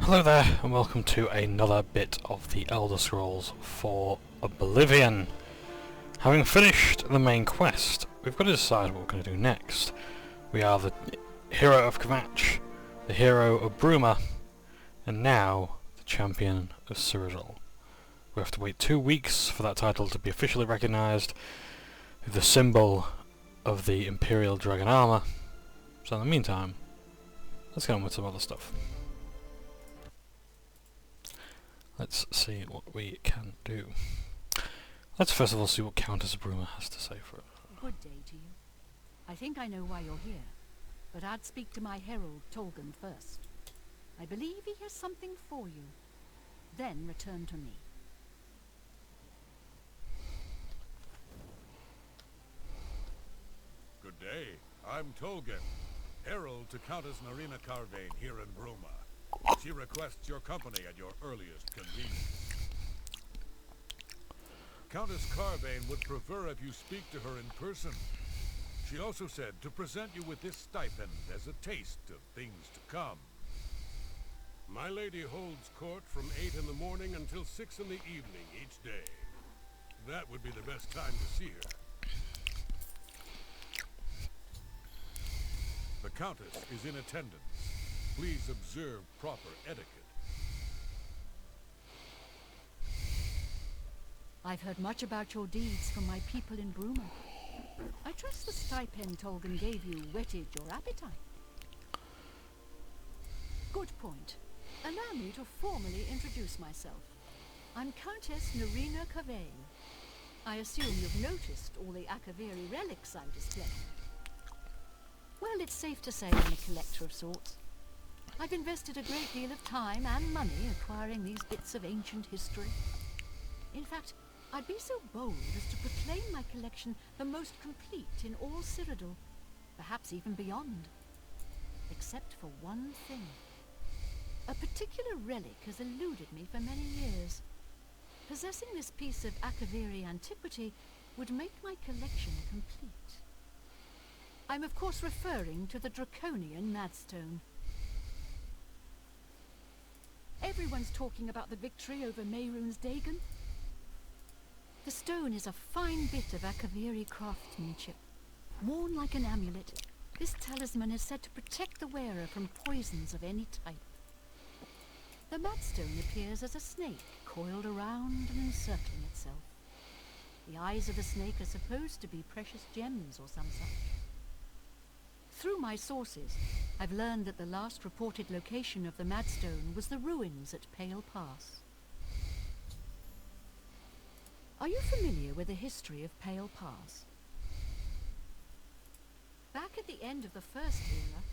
Hello there, and welcome to another bit of the Elder Scrolls for Oblivion. Having finished the main quest, we've got to decide what we're going to do next. We are the hero of Kvatch, the hero of Bruma, and now the champion of Cyrodiil. We have to wait 2 weeks for that title to be officially recognised with the symbol of the Imperial Dragon Armour. So in the meantime, let's get on with some other stuff. Let's see what we can do. Let's first of all see what Countess Bruma has to say for it. Good day to you. I think I know why you're here, but I'd speak to my herald, Tolgan, first. I believe he has something for you. Then return to me. Good day. I'm Tolgan, herald to Countess Narina Carvain here in Bruma. She requests your company at your earliest convenience. Countess Carvain would prefer if you speak to her in person. She also said to present you with this stipend as a taste of things to come. My lady holds court from 8 in the morning until 6 in the evening each day. That would be the best time to see her. The Countess is in attendance. Please observe proper etiquette. I've heard much about your deeds from my people in Bruma. I trust the stipend Tolgan gave you whetted your appetite. Good point. Allow me to formally introduce myself. I'm Countess Narina Carvain. I assume you've noticed all the Akaviri relics I display. Well, it's safe to say I'm a collector of sorts. I've invested a great deal of time and money acquiring these bits of ancient history. In fact, I'd be so bold as to proclaim my collection the most complete in all Cyrodiil, perhaps even beyond. Except for one thing. A particular relic has eluded me for many years. Possessing this piece of Akaviri antiquity would make my collection complete. I'm of course referring to the Draconian Madstone. Everyone's talking about the victory over Mehrunes Dagon. The stone is a fine bit of Akaviri craftsmanship. Worn like an amulet, this talisman is said to protect the wearer from poisons of any type. The Madstone appears as a snake coiled around and encircling itself. The eyes of the snake are supposed to be precious gems or some such. Through my sources, I've learned that the last reported location of the Madstone was the ruins at Pale Pass. Are you familiar with the history of Pale Pass? Back at the end of the First Era,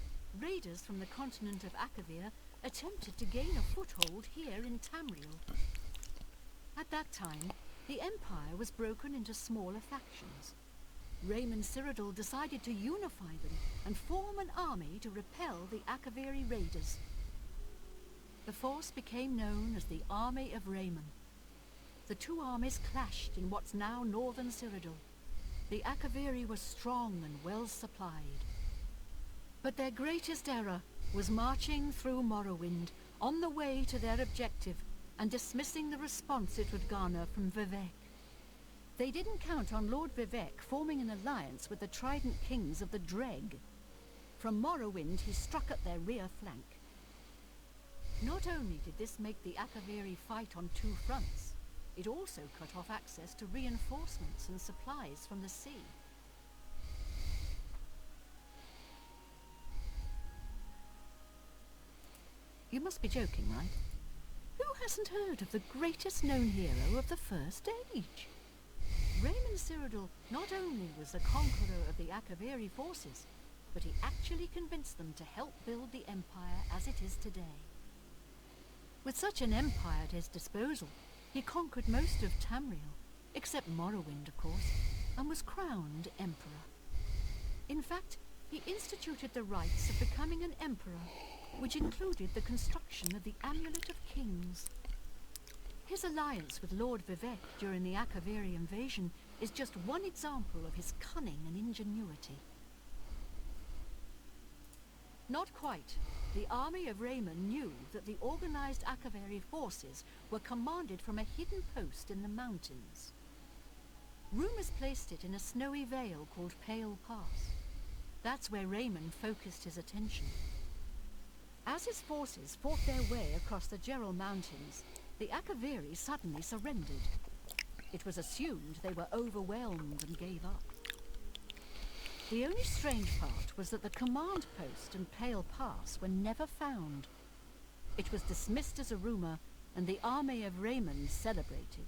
raiders from the continent of Akavir attempted to gain a foothold here in Tamriel. At that time, the Empire was broken into smaller factions. Raymond Cyrodiil decided to unify them and form an army to repel the Akaviri raiders. The force became known as the Army of Raymond. The two armies clashed in what's now northern Cyrodiil. The Akaviri were strong and well supplied. But their greatest error was marching through Morrowind on the way to their objective and dismissing the response it would garner from Vivec. They didn't count on Lord Vivec forming an alliance with the Trident Kings of the Dreg. From Morrowind, he struck at their rear flank. Not only did this make the Akaviri fight on 2 fronts, it also cut off access to reinforcements and supplies from the sea. You must be joking, right? Who hasn't heard of the greatest known hero of the First Age? Raymond Cyrodiil not only was the conqueror of the Akaviri forces, but he actually convinced them to help build the Empire as it is today. With such an empire at his disposal, he conquered most of Tamriel, except Morrowind, of course, and was crowned Emperor. In fact, he instituted the rites of becoming an Emperor, which included the construction of the Amulet of Kings. His alliance with Lord Vivec during the Akaviri invasion is just one example of his cunning and ingenuity. Not quite. the army of Raymond knew that the organized Akaveri forces were commanded from a hidden post in the mountains. Rumors placed it in a snowy vale called Pale Pass. That's where Raymond focused his attention. As his forces fought their way across the Gerald Mountains, the Akaveri suddenly surrendered. It was assumed they were overwhelmed and gave up. The only strange part was that the command post and Pale Pass were never found. It was dismissed as a rumor, and the army of Raymond celebrated.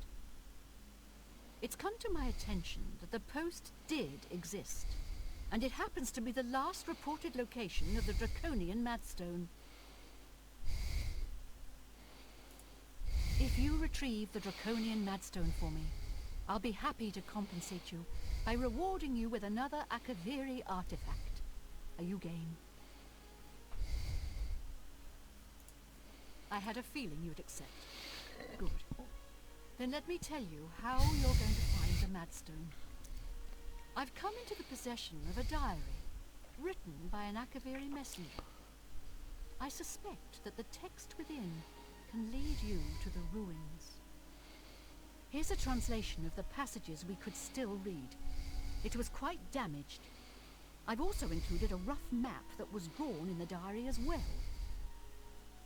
It's come to my attention that the post did exist, and it happens to be the last reported location of the Draconian Madstone. If you retrieve the Draconian Madstone for me, I'll be happy to compensate you by rewarding you with another Akaveri artifact. Are you game? I had a feeling you'd accept. Good. Then let me tell you how you're going to find the Madstone. I've come into the possession of a diary, written by an Akaveri messenger. I suspect that the text within can lead you to the ruins. Here's a translation of the passages we could still read. It was quite damaged. I've also included a rough map that was drawn in the diary as well.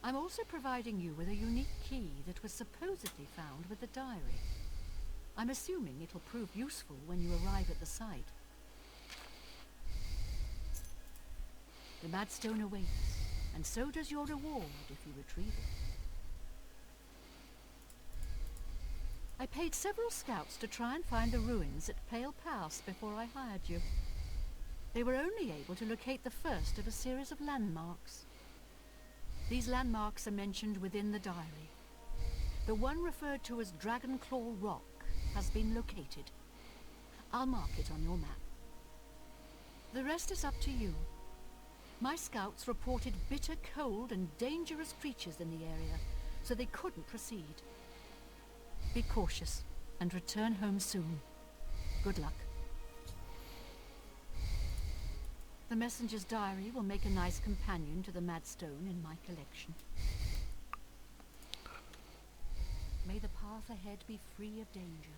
I'm also providing you with a unique key that was supposedly found with the diary. I'm assuming it'll prove useful when you arrive at the site. The Madstone awaits, and so does your reward if you retrieve it. I paid several scouts to try and find the ruins at Pale Pass before I hired you. They were only able to locate the first of a series of landmarks. These landmarks are mentioned within the diary. The one referred to as Dragonclaw Rock has been located. I'll mark it on your map. The rest is up to you. My scouts reported bitter cold and dangerous creatures in the area, so they couldn't proceed. Be cautious and return home soon. Good luck. The messenger's diary will make a nice companion to the Madstone in my collection. May the path ahead be free of danger.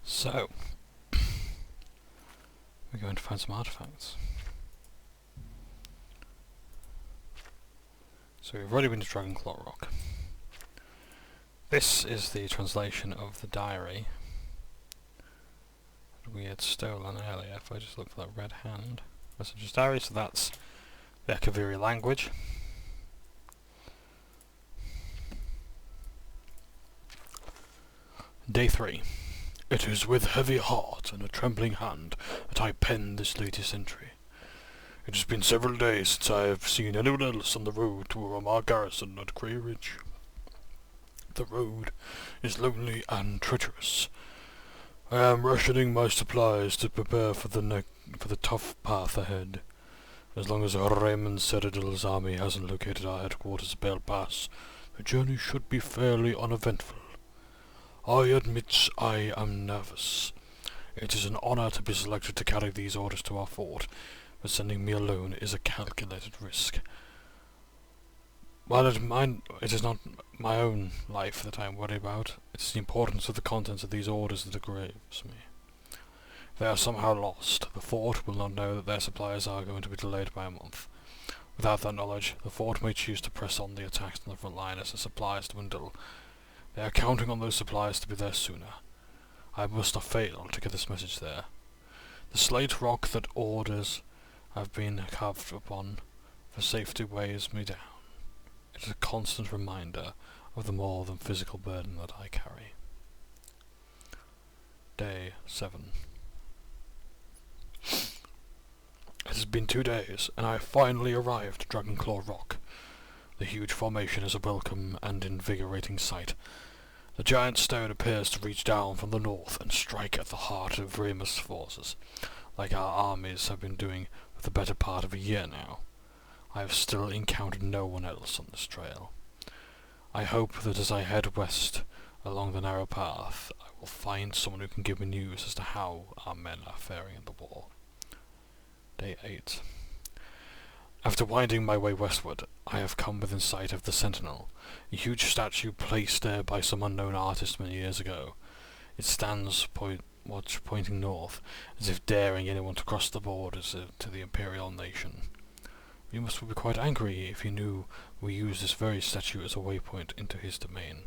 So, we're going to find some artifacts. So we've already been to Dragonclaw Rock. This is the translation of the diary that we had stolen earlier. If I just look for that red hand. Messenger's diary, so that's the Akaviri language. Day 3. It is with heavy heart and a trembling hand that I pen this latest entry. It has been several days since I have seen anyone else on the road to our garrison at Grey Ridge. The road is lonely and treacherous. I am rationing my supplies to prepare for the tough path ahead. As long as Raymond Citadel's army hasn't located our headquarters at Pale Pass, the journey should be fairly uneventful. I admit I am nervous. It is an honor to be selected to carry these orders to our fort, but sending me alone is a calculated risk. While it is not my own life that I am worried about, it is the importance of the contents of these orders that aggraves me. If they are somehow lost, the fort will not know that their supplies are going to be delayed by a month. Without that knowledge, the fort may choose to press on the attacks on the front line as the supplies dwindle. They are counting on those supplies to be there sooner. I must not fail to get this message there. The slate rock that orders have been carved upon for safety weighs me down. It is a constant reminder of the more than physical burden that I carry. Day 7. It has been 2 days, and I have finally arrived at Dragonclaw Rock. The huge formation is a welcome and invigorating sight. The giant stone appears to reach down from the north and strike at the heart of Remus' forces, like our armies have been doing for the better part of a year now. I have still encountered no one else on this trail. I hope that as I head west along the narrow path, I will find someone who can give me news as to how our men are faring in the war. Day 8. After winding my way westward, I have come within sight of the Sentinel, a huge statue placed there by some unknown artist many years ago. It stands pointing north, as if daring anyone to cross the borders to the Imperial nation. You must be quite angry if you knew we use this very statue as a waypoint into his domain.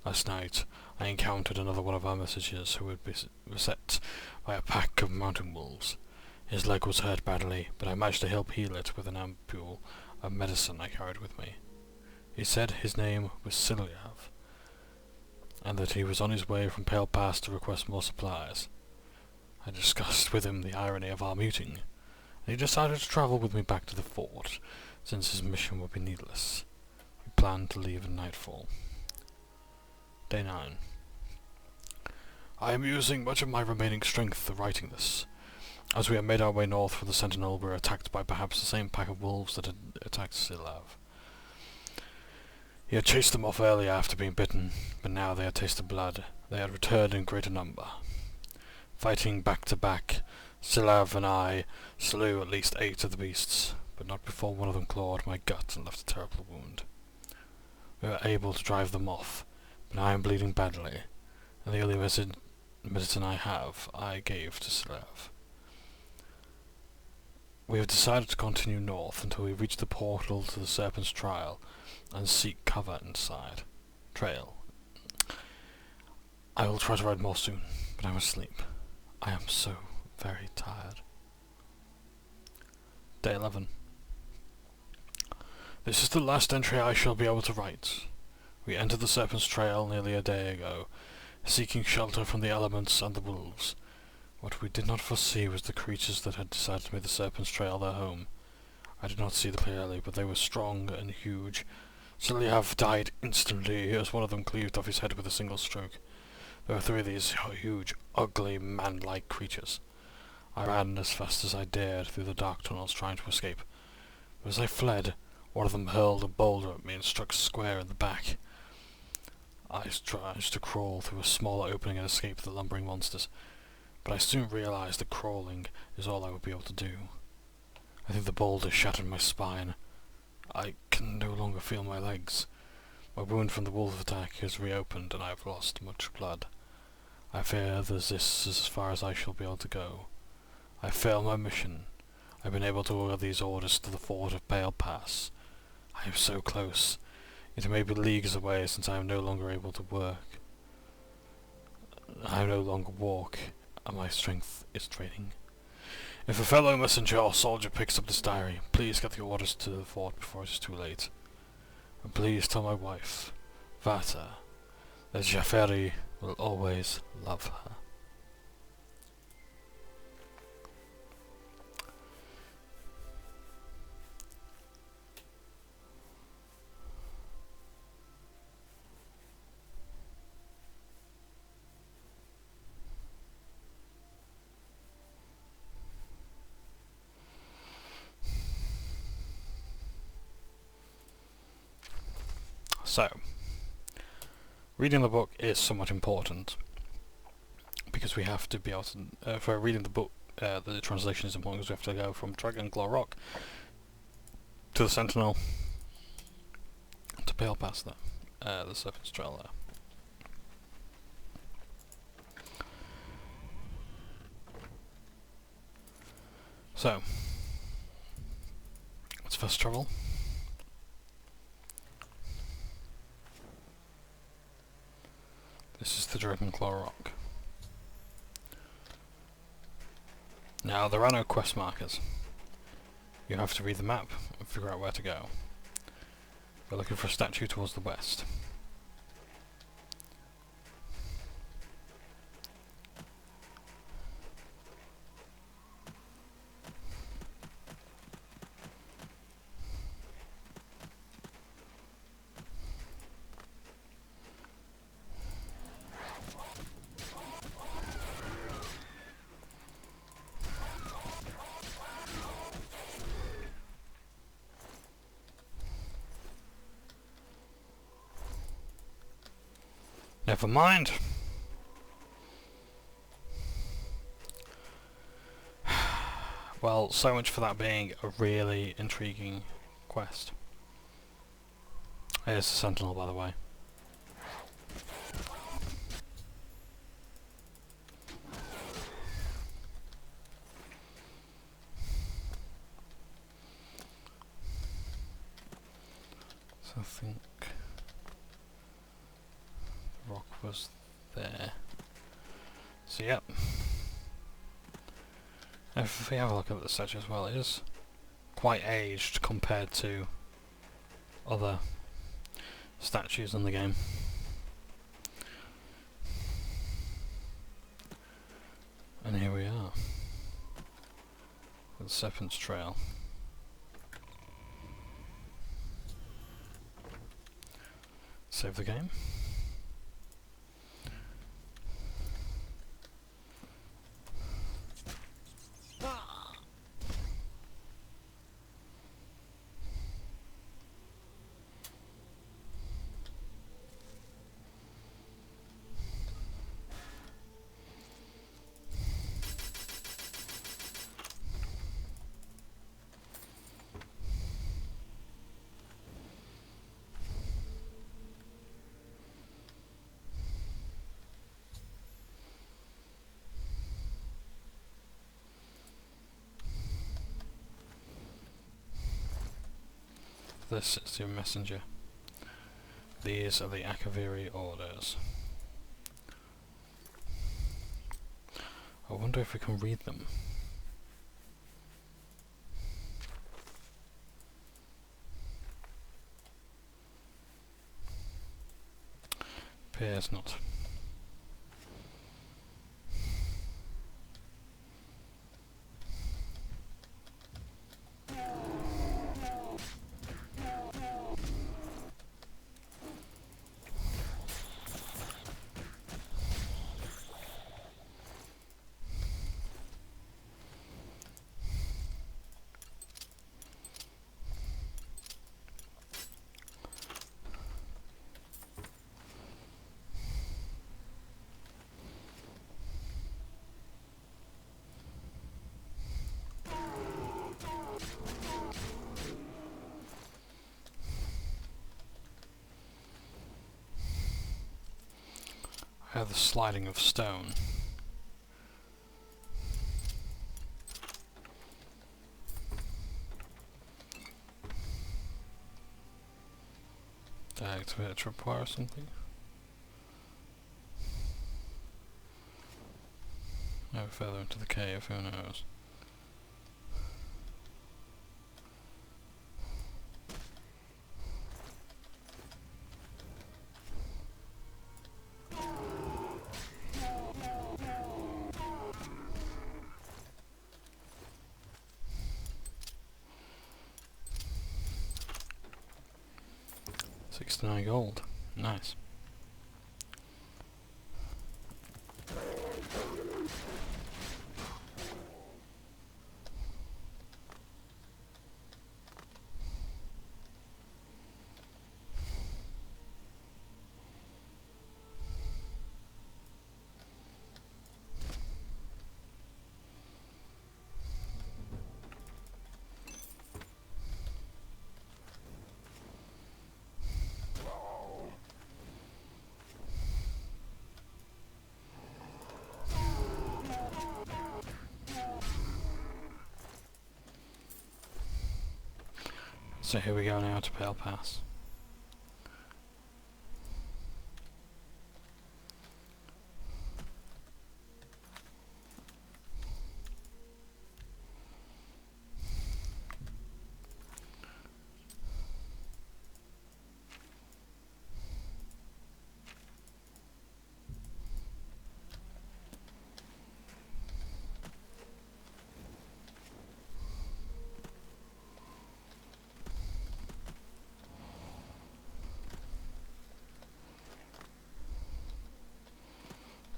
Last night, I encountered another one of our messengers who had been beset by a pack of mountain wolves. His leg was hurt badly, but I managed to help heal it with an ampule of medicine I carried with me. He said his name was Silyav, and that he was on his way from Pale Pass to request more supplies. I discussed with him the irony of our meeting, and he decided to travel with me back to the fort, since his mission would be needless. We planned to leave at nightfall. Day 9. I am using much of my remaining strength for writing this. As we have made our way north from the Sentinel, we were attacked by perhaps the same pack of wolves that had attacked Silyav. He had chased them off earlier after being bitten, but now they had tasted blood. They had returned in greater number. Fighting back to back, Silyav and I slew at least 8 of the beasts, but not before one of them clawed my gut and left a terrible wound. We were able to drive them off, but I am bleeding badly, and the only medicine I have I gave to Silyav. We have decided to continue north until we reach the portal to the Serpent's Trail and seek cover inside. I will try to ride more soon, but I must sleep. I am so very tired. Day 11. This is the last entry I shall be able to write. We entered the Serpent's Trail nearly a day ago, seeking shelter from the elements and the wolves. What we did not foresee was the creatures that had decided to make the Serpent's Trail their home. I did not see them clearly, but they were strong and huge. Silyav died instantly as one of them cleaved off his head with a single stroke. There were 3 of these huge, ugly, man-like creatures. I ran as fast as I dared through the dark tunnels trying to escape. But as I fled, one of them hurled a boulder at me and struck square in the back. I tried to crawl through a smaller opening and escape the lumbering monsters, but I soon realized that crawling is all I would be able to do. I think the boulder shattered my spine. I can no longer feel my legs. My wound from the wolf attack has reopened and I have lost much blood. I fear that this is as far as I shall be able to go. I failed my mission. I have been able to order these orders to the fort of Pale Pass. I am so close. It may be leagues away since I am no longer able to work. I no longer walk, and my strength is draining. If a fellow messenger or soldier picks up this diary, please get the orders to the fort before it is too late. And please tell my wife, Vata, that Jaferi will always love her. So, reading the book is somewhat important, because we have to be able to, for reading the book, the translation is important because we have to go from Dragonglaw Rock to the Sentinel, to Pale Pass there, the Serpent's Trail there. So, let's fast travel. This is the Dragonglaw Rock. Now, there are no quest markers. You have to read the map and figure out where to go. We're looking for a statue towards the west. Never mind. Well, so much for that being a really intriguing quest. Here's the Sentinel, by the way. So I think the rock was there. So yep. If we have a look at the statue as well, it is quite aged compared to other statues in the game. And here we are, with the Serpent's Trail. Save the game. This is your messenger. These are the Akaviri orders. I wonder if we can read them. Appears not. I have the sliding of stone. Did I activate a tripwire or something? No further into the cave, who knows? $69 gold. Nice. So here we go now to Pale Pass.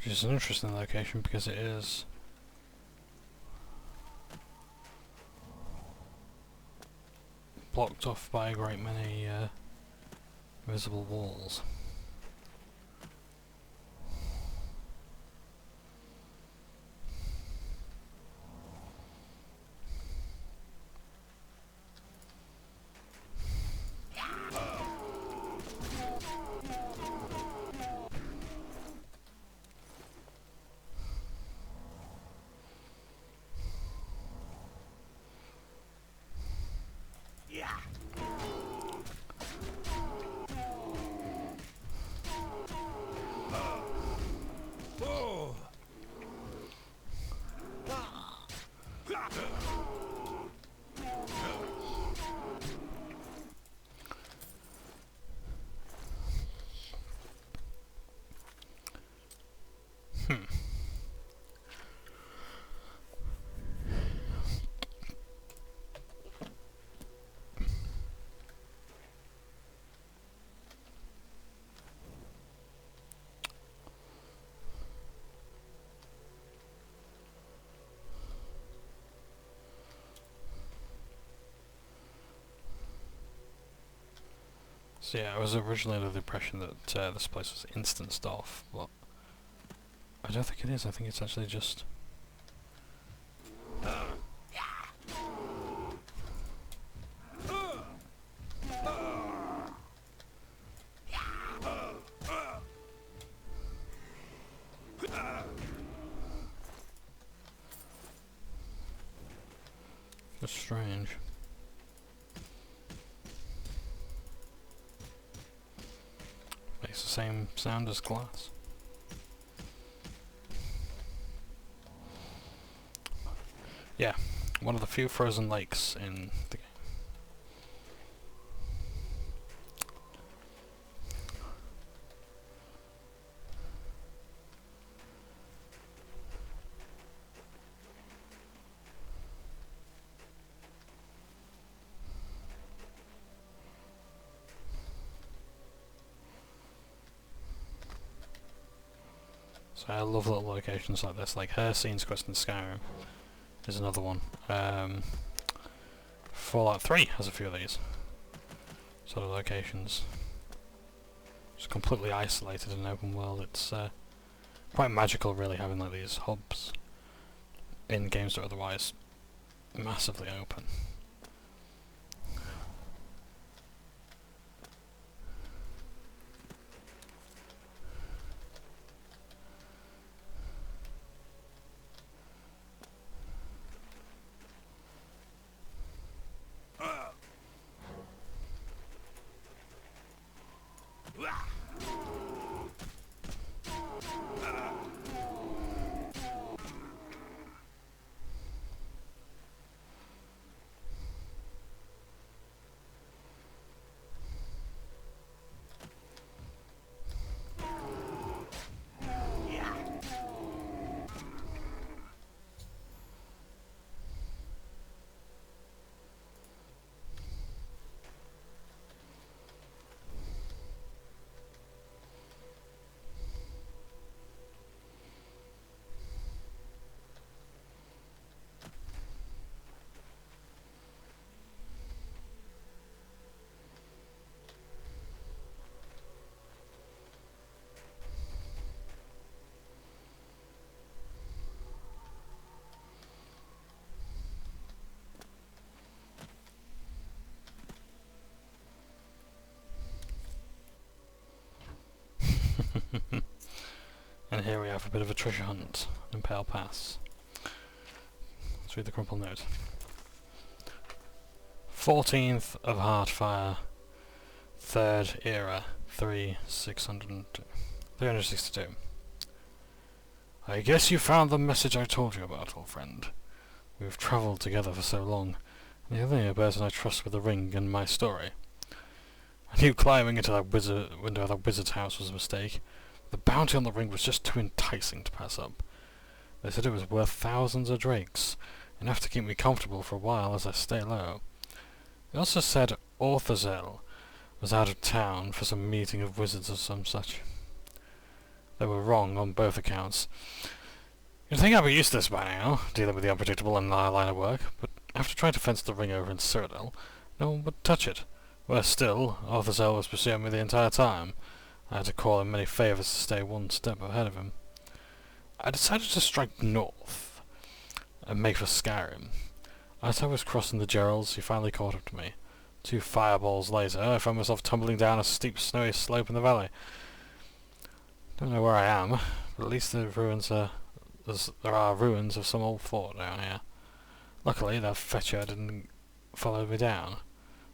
Which is an interesting location because it is blocked off by a great many visible walls. So yeah, I was originally under the impression that this place was instanced off, but I don't think it is. I think it's actually just... just strange. Makes the same sound as glass. Yeah, one of the few frozen lakes in the game. So I love little locations like this, like Her Scene's Quest in Skyrim is another one. Fallout 3 has a few of these sort of locations. Just completely isolated in an open world. It's quite magical really having like these hubs in games that are otherwise massively open. And here we have a bit of a treasure hunt in Pale Pass. Let's read the crumpled note. 14th of Heartfire, 3rd Era, 362. I guess you found the message I told you about, old friend. We've travelled together for so long, and you're the only person I trust with the ring and my story. I knew climbing into that window of that wizard's house was a mistake. The bounty on the ring was just too enticing to pass up. They said it was worth thousands of drakes, enough to keep me comfortable for a while as I stay low. They also said Rakshazzah was out of town for some meeting of wizards or some such. They were wrong on both accounts. You'd think I'd be used to this by now, dealing with the unpredictable in our line of work, but after trying to fence the ring over in Cyrodiil, no one would touch it. Worse still, Rakshazzah was pursuing me the entire time. I had to call him many favours to stay one step ahead of him. I decided to strike north and make for Skyrim. As I was crossing the Geralds, he finally caught up to me. 2 fireballs later, I found myself tumbling down a steep, snowy slope in the valley. Don't know where I am, but at least there are ruins of some old fort down here. Luckily, that fetcher didn't follow me down.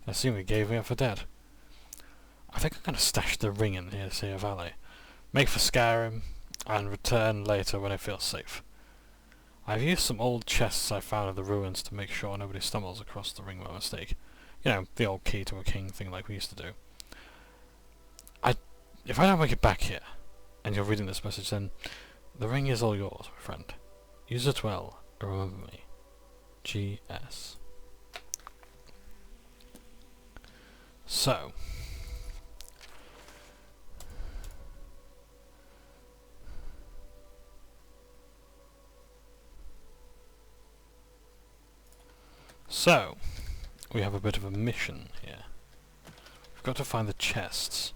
I assume he gave me up for dead. I think I'm going to stash the ring in here valley, make for Skyrim, and return later when I feel safe. I've used some old chests I found in the ruins to make sure nobody stumbles across the ring by mistake. You know, the old key to a king thing like we used to do. If I don't make it back here, and you're reading this message, then the ring is all yours, my friend. Use it well, and remember me. G.S. So... we have a bit of a mission here. We've got to find the chests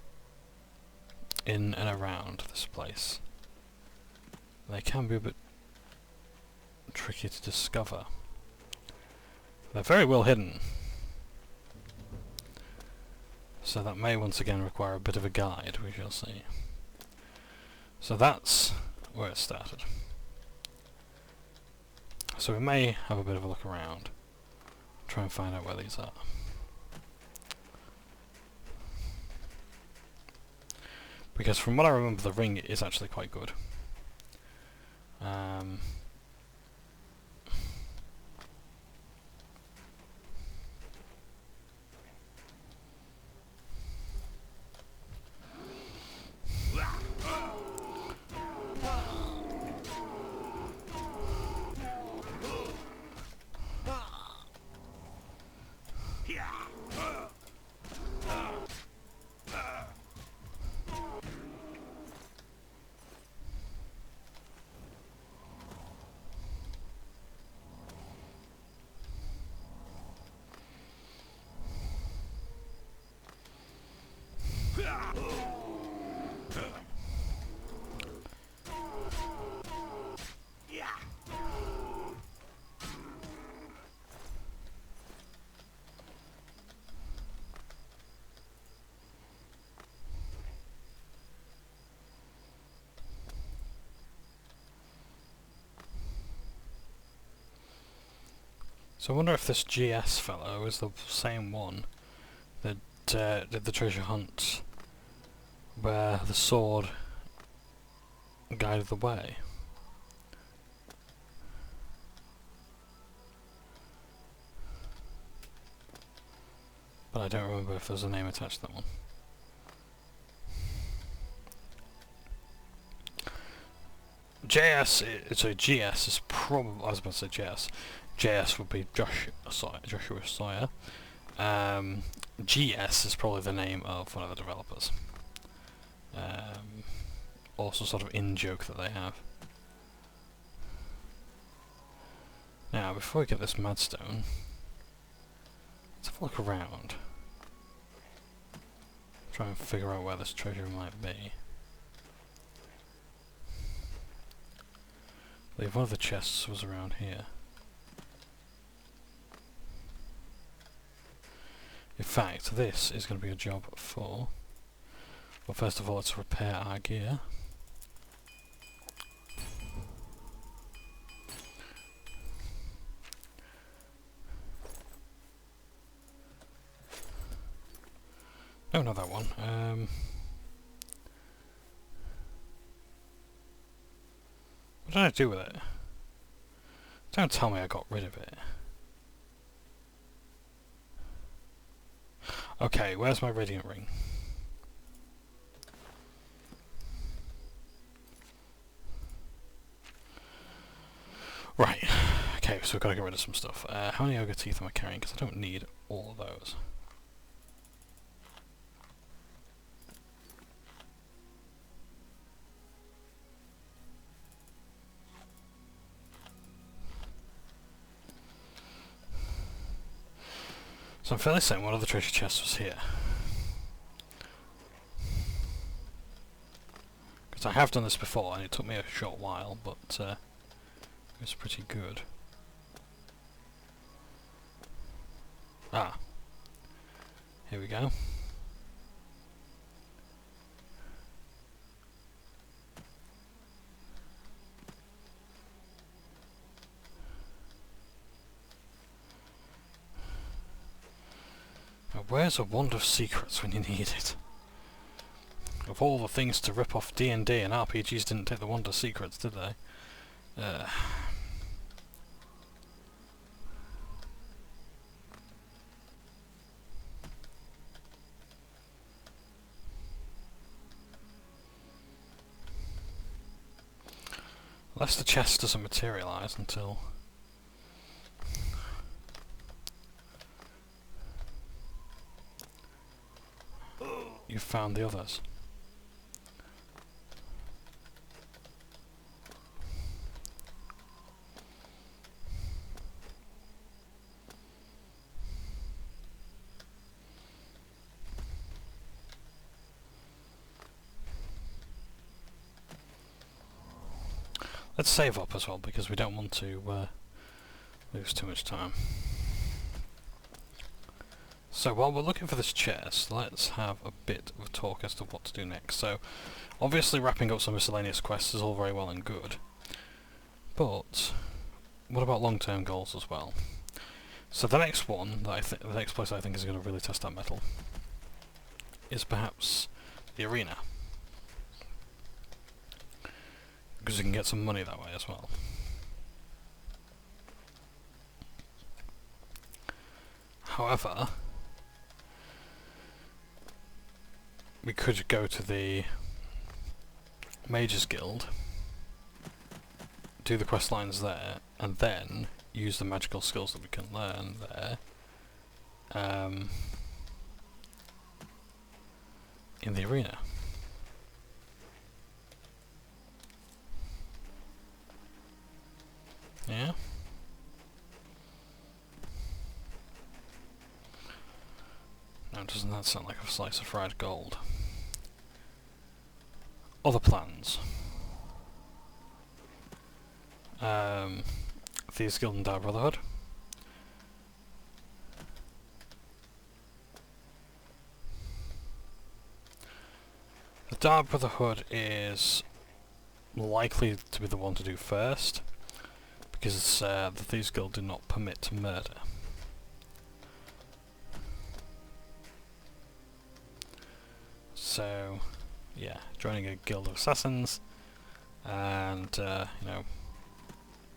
in and around this place. They can be a bit tricky to discover. They're very well hidden, so that may once again require a bit of a guide, we shall see. So that's where it started. So we may have a bit of a look around, try and find out where these are. Because from what I remember, the ring is actually quite good. So I wonder if this GS fellow is the same one that did the treasure hunt where the sword guided the way. But I don't remember if there's a name attached to that one. GS is probably, I was about to say JS. JS would be Joshua Sawyer. GS is probably the name of one of the developers. Also sort of in-joke that they have. Now, before we get this Madstone, let's have a look around. Try and figure out where this treasure might be. I believe one of the chests was around here. In fact, this is going to be a job for... Well, first of all, let's repair our gear. No, not that one. What did I do with it? Don't tell me I got rid of it. Okay, where's my radiant ring? Right, okay, so we've got to get rid of some stuff. How many ogre teeth am I carrying? Because I don't need all of those. So I'm fairly certain one of the treasure chests was here. Because I have done this before and it took me a short while, but it was pretty good. Ah. Here we go. Where's a wand of secrets when you need it? Of all the things to rip off D&D and RPGs didn't take the wand of secrets, did they? Unless the chest doesn't materialise until... you've found the others. Let's save up as well, because we don't want to lose too much time. So while we're looking for this chest, let's have a bit of a talk as to what to do next. So, obviously wrapping up some miscellaneous quests is all very well and good, but what about long-term goals as well? So the next one, the next place I think is going to really test that metal, is perhaps the arena. Because you can get some money that way as well. However, we could go to the Mages Guild, do the quest lines there, and then use the magical skills that we can learn there in the arena. Yeah? Now doesn't that sound like a slice of fried gold? Other plans. Thieves Guild and Dark Brotherhood. The Dark Brotherhood is likely to be the one to do first, because the Thieves Guild do not permit murder. So, yeah, joining a guild of assassins and, you know,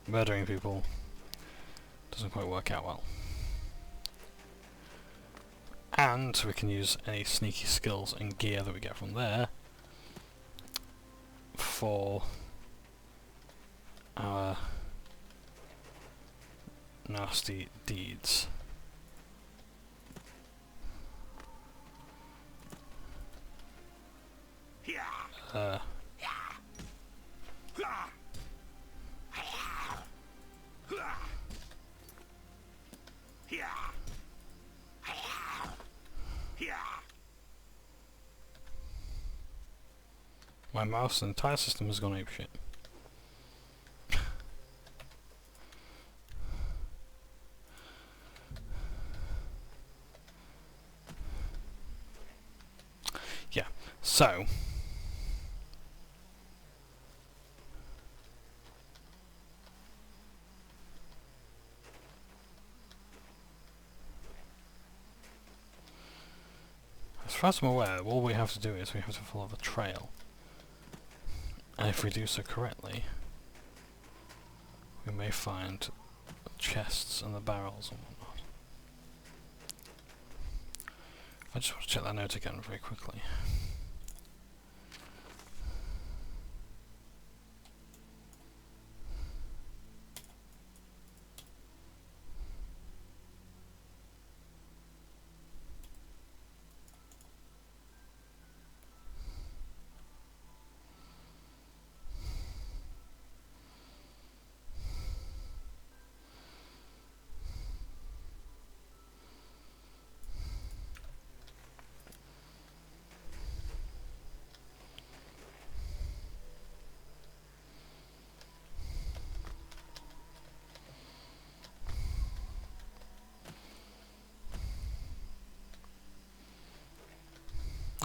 murdering people doesn't quite work out well. And we can use any sneaky skills and gear that we get from there for our nasty deeds. My mouse and entire system has gone apeshit. Yeah, so as far as I'm aware, all we have to do is we have to follow the trail. And if we do so correctly, we may find the chests and the barrels and whatnot. I just want to check that note again very quickly.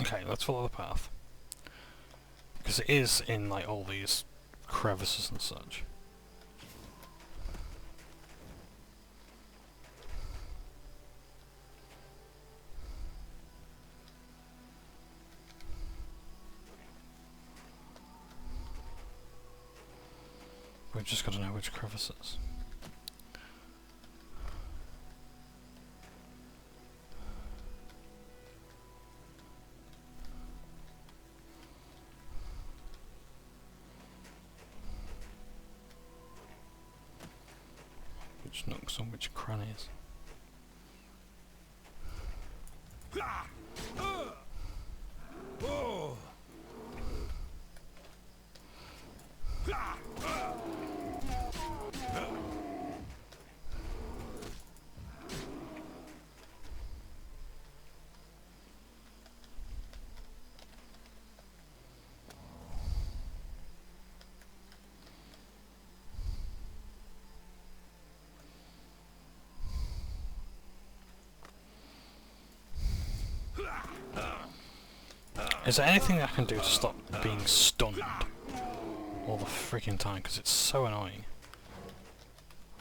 Okay, let's follow the path. Because it is in like all these crevices and such. We've just got to know which crevices. Which nooks and which crannies. Is there anything I can do to stop being stunned all the freaking time? Because it's so annoying.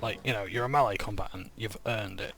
Like, you know, you're a melee combatant, you've earned it.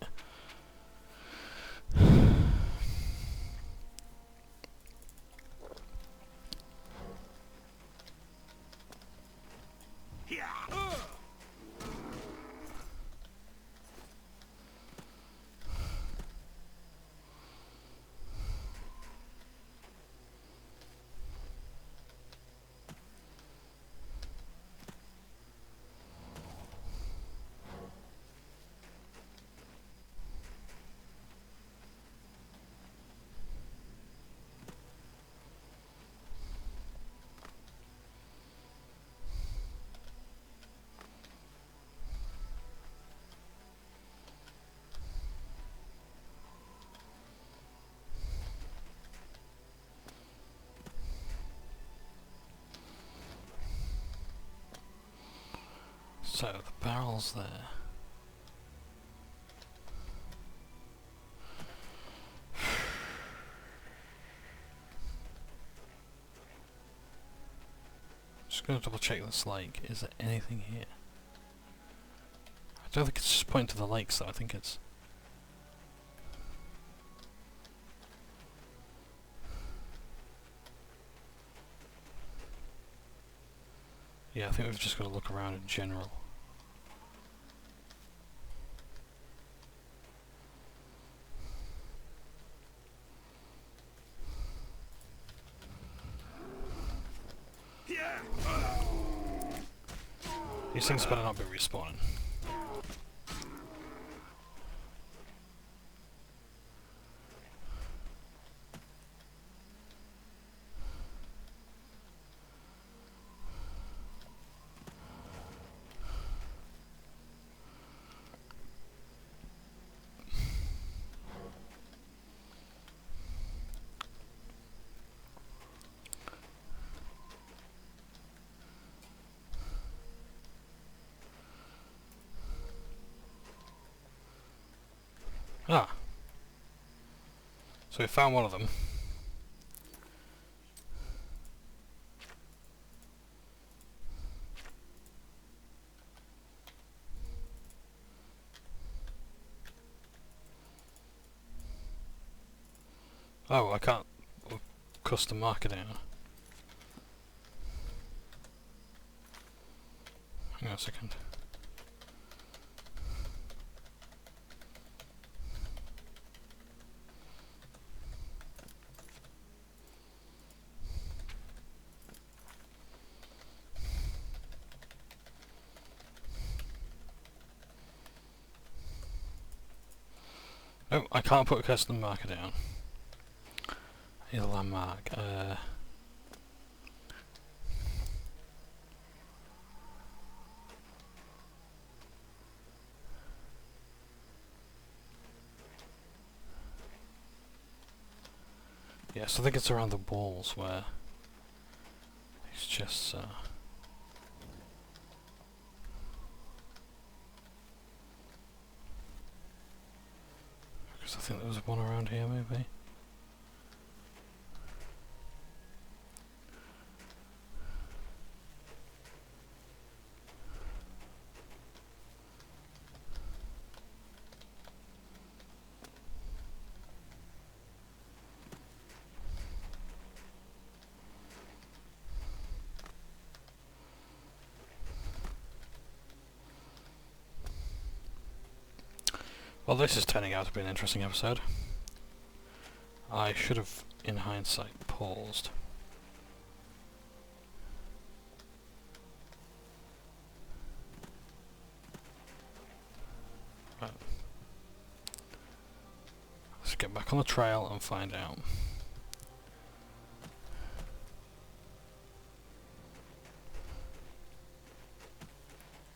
So, the barrel's there. Just gonna double check this lake. Is there anything here? I don't think it's just pointing to the lakes though, I think it's... Yeah, I think we've just got to look around in general. These things better not be respawning. Ah. So we found one of them. Oh, I can't custom marker down. Hang on a second. Oh, I can't put a custom marker down. I need a landmark. Yes, I think it's around the walls where these chests are. Because I think there was one around here, maybe. Well, this is turning out to be an interesting episode. I should have, in hindsight, paused. Right. Let's get back on the trail and find out.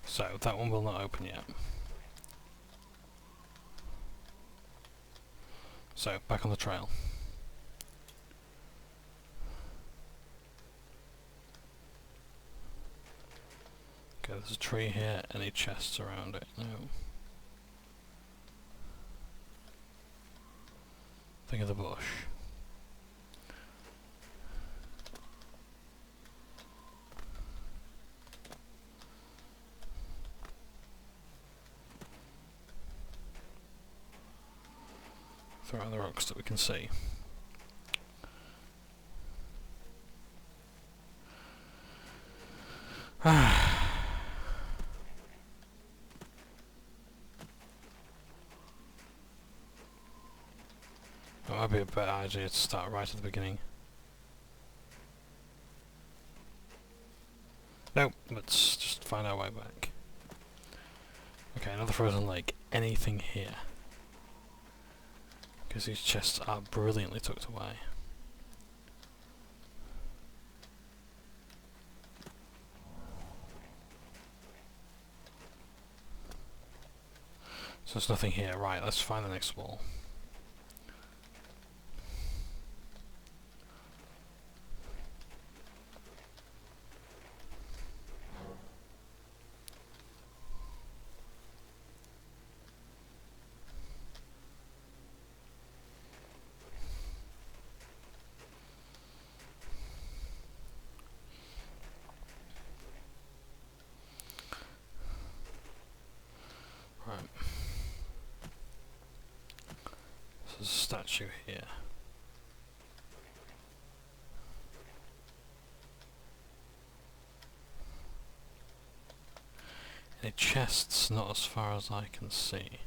So, that one will not open yet. So, back on the trail. Okay, there's a tree here. Any chests around it? No. Thing of the bush. throughout the rocks that we can see. It might be a better idea to start right at the beginning. Nope, let's just find our way back. Okay, another frozen lake. Anything here? Because these chests are brilliantly tucked away. So there's nothing here. Right, let's find the next wall. Right. So there's a statue here. Any chests? Not as far as I can see.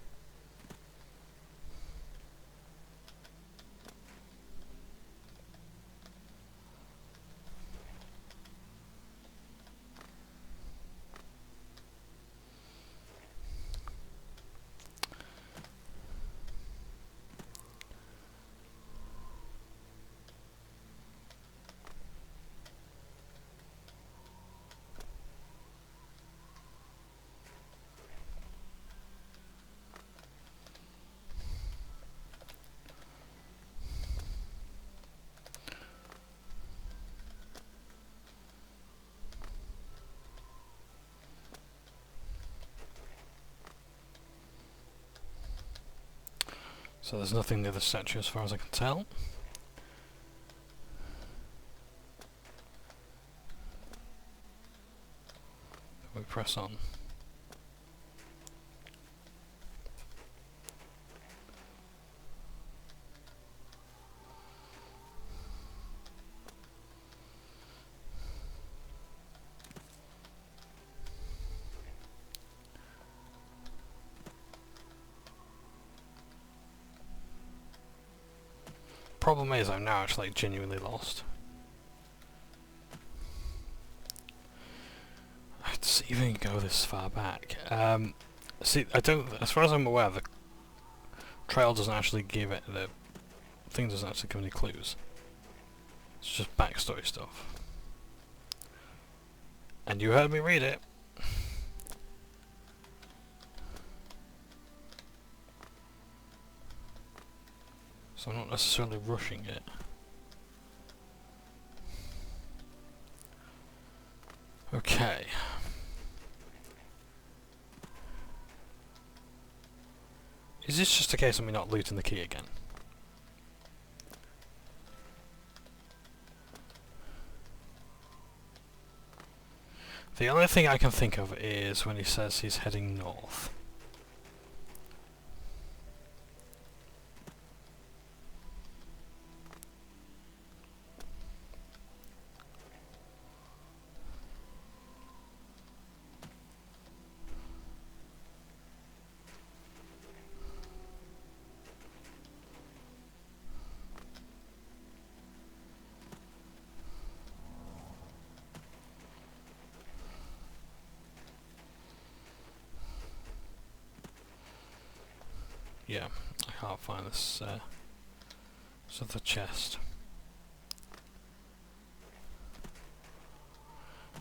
So there's nothing near the statue as far as I can tell. We press on. Problem is, I'm now actually genuinely lost. Let's even go this far back. See, I don't. As far as I'm aware, the trail doesn't actually give it. The thing doesn't actually give any clues. It's just backstory stuff. And you heard me read it. So I'm not necessarily rushing it. Okay. Is this just a case of me not looting the key again? The only thing I can think of is when he says he's heading north. Yeah, I can't find this other chest.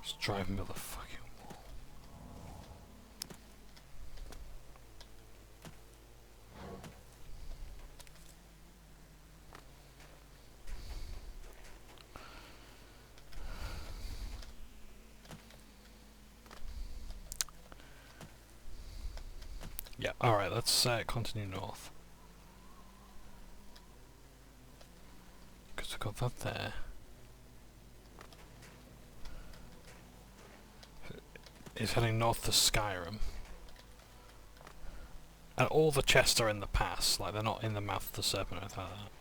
Just driving me up the fucking wall. Yeah, alright, let's continue north. Because we've got that there. He's heading north to Skyrim. And all the chests are in the pass, like they're not in the mouth of the serpent or anything like that.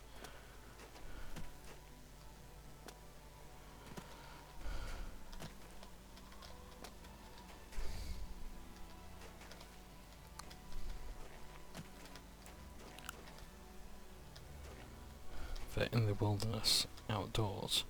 They're in the wilderness, outdoors.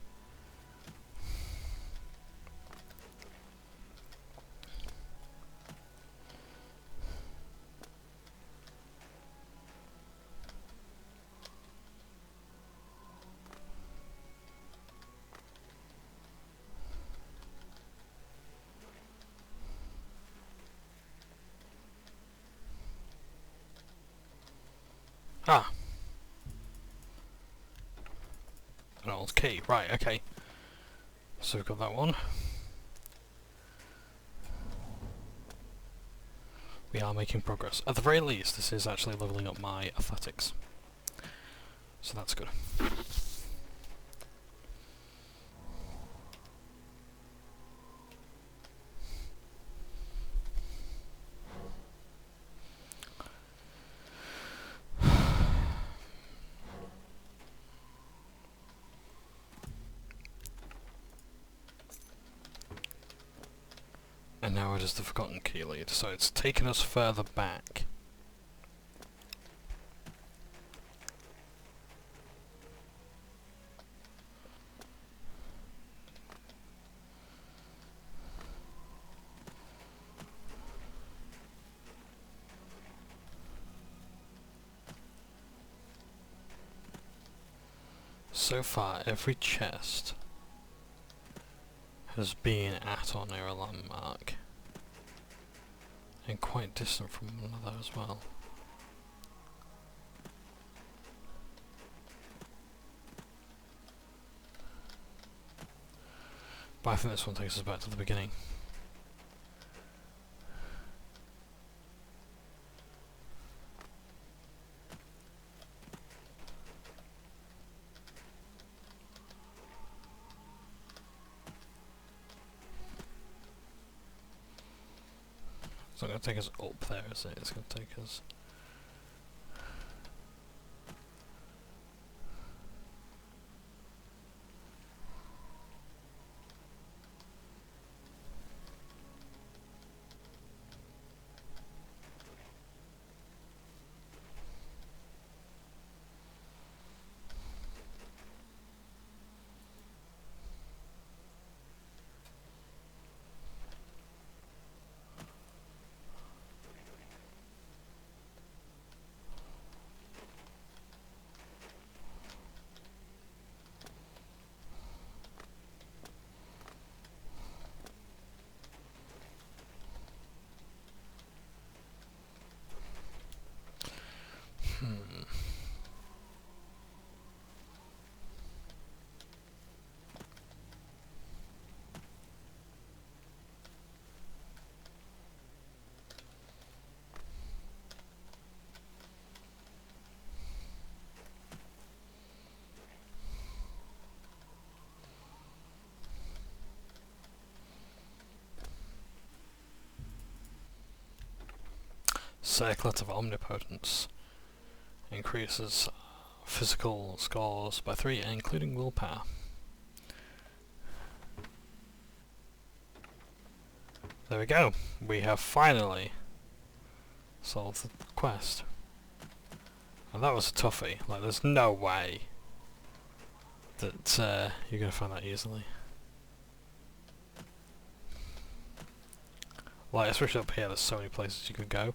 Ah! An old key, right, okay. So we've got that one. We are making progress. At the very least, this is actually levelling up my athletics. So that's good. And now it is the Forgotten Key lead, so it's taken us further back. So far, every chest has been at or near a landmark, and quite distant from one another as well. But I think this one takes us back to the beginning. It's not going to take us up there, is it? It's going to take us... Circlet of Omnipotence increases physical scores by 3, including willpower. There we go. We have finally solved the quest. And that was a toughie. Like, there's no way that you're going to find that easily. Like, especially up here, there's so many places you could go.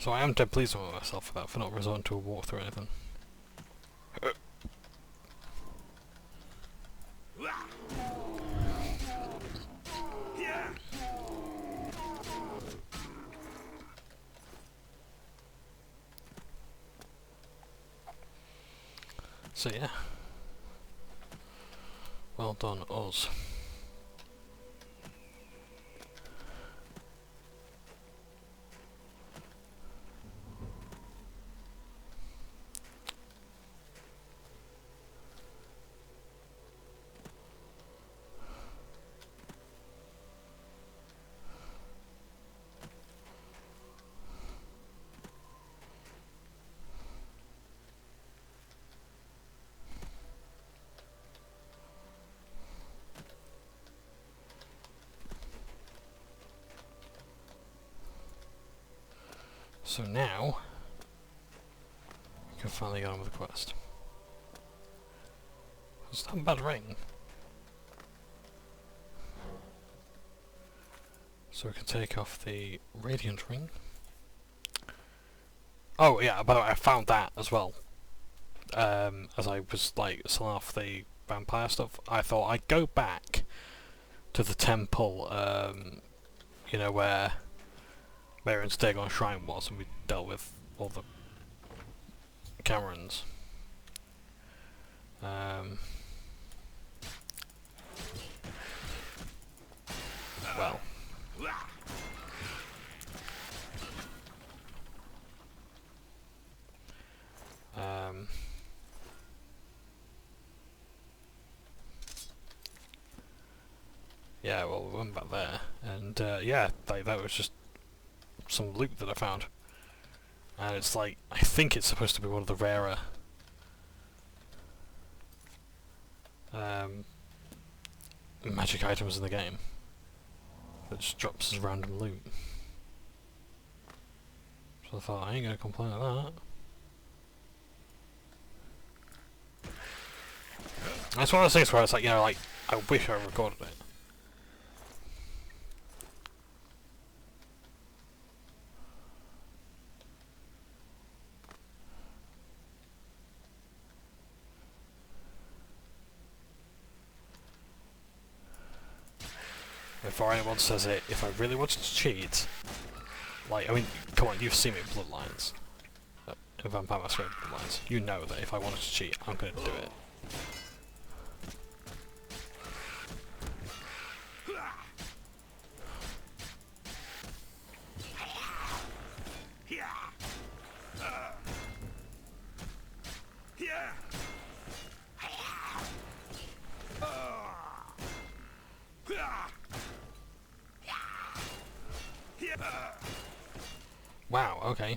So I am dead pleased with myself for that, for not resorting to a walkthrough or anything. So yeah. Well done, us. So now we can finally get on with the quest. It's not a bad ring. So we can take off the radiant ring. Oh yeah, by the way, I found that as well. As I was like selling off the vampire stuff, I thought I'd go back to the temple, you know, where Mehrunes Dagon Shrine was, and we dealt with all the Camerons. Well. Yeah, well, we went back there, and yeah, like, that was just some loot that I found. And it's like, I think it's supposed to be one of the rarer magic items in the game that just drops as random loot. So I thought, I ain't gonna complain of that. That's one of those things where it's like, you know, like, I wish I recorded it. Before anyone says it, if I really wanted to cheat, like, I mean, come on, you've seen me in Bloodlines. In Vampire Masquerade Bloodlines. You know that if I wanted to cheat, I'm gonna do it. Wow, okay.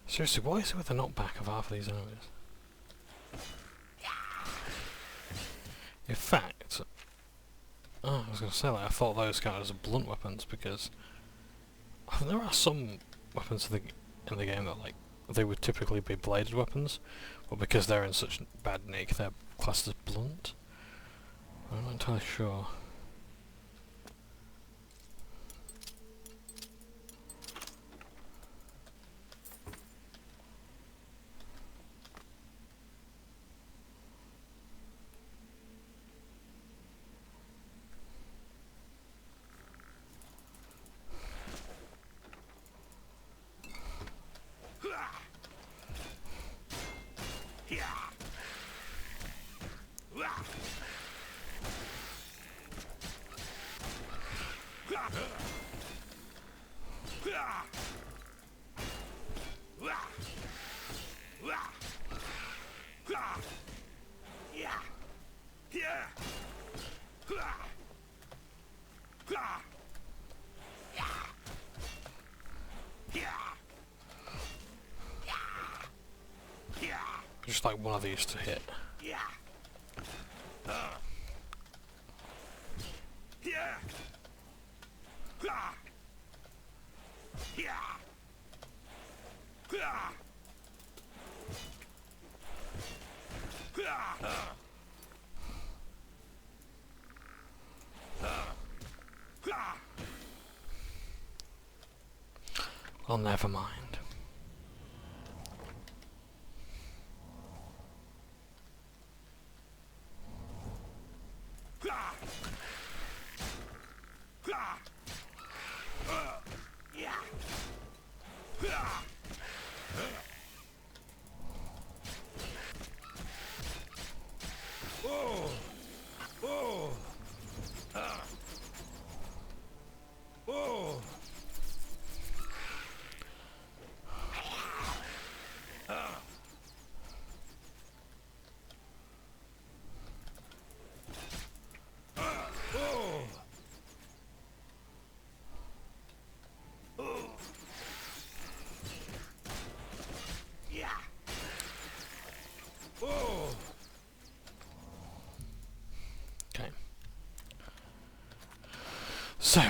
Seriously, why is it with the knockback of half of these enemies? In fact, I was going to say, like, I thought those counted as blunt weapons because there are some weapons in the game that, like, they would typically be bladed weapons, but because they're in such bad nick, they're classed as blunt. I'm not entirely sure. just like one of these to hit. Yeah. Yeah. Yeah. Well, never mind. Okay. So.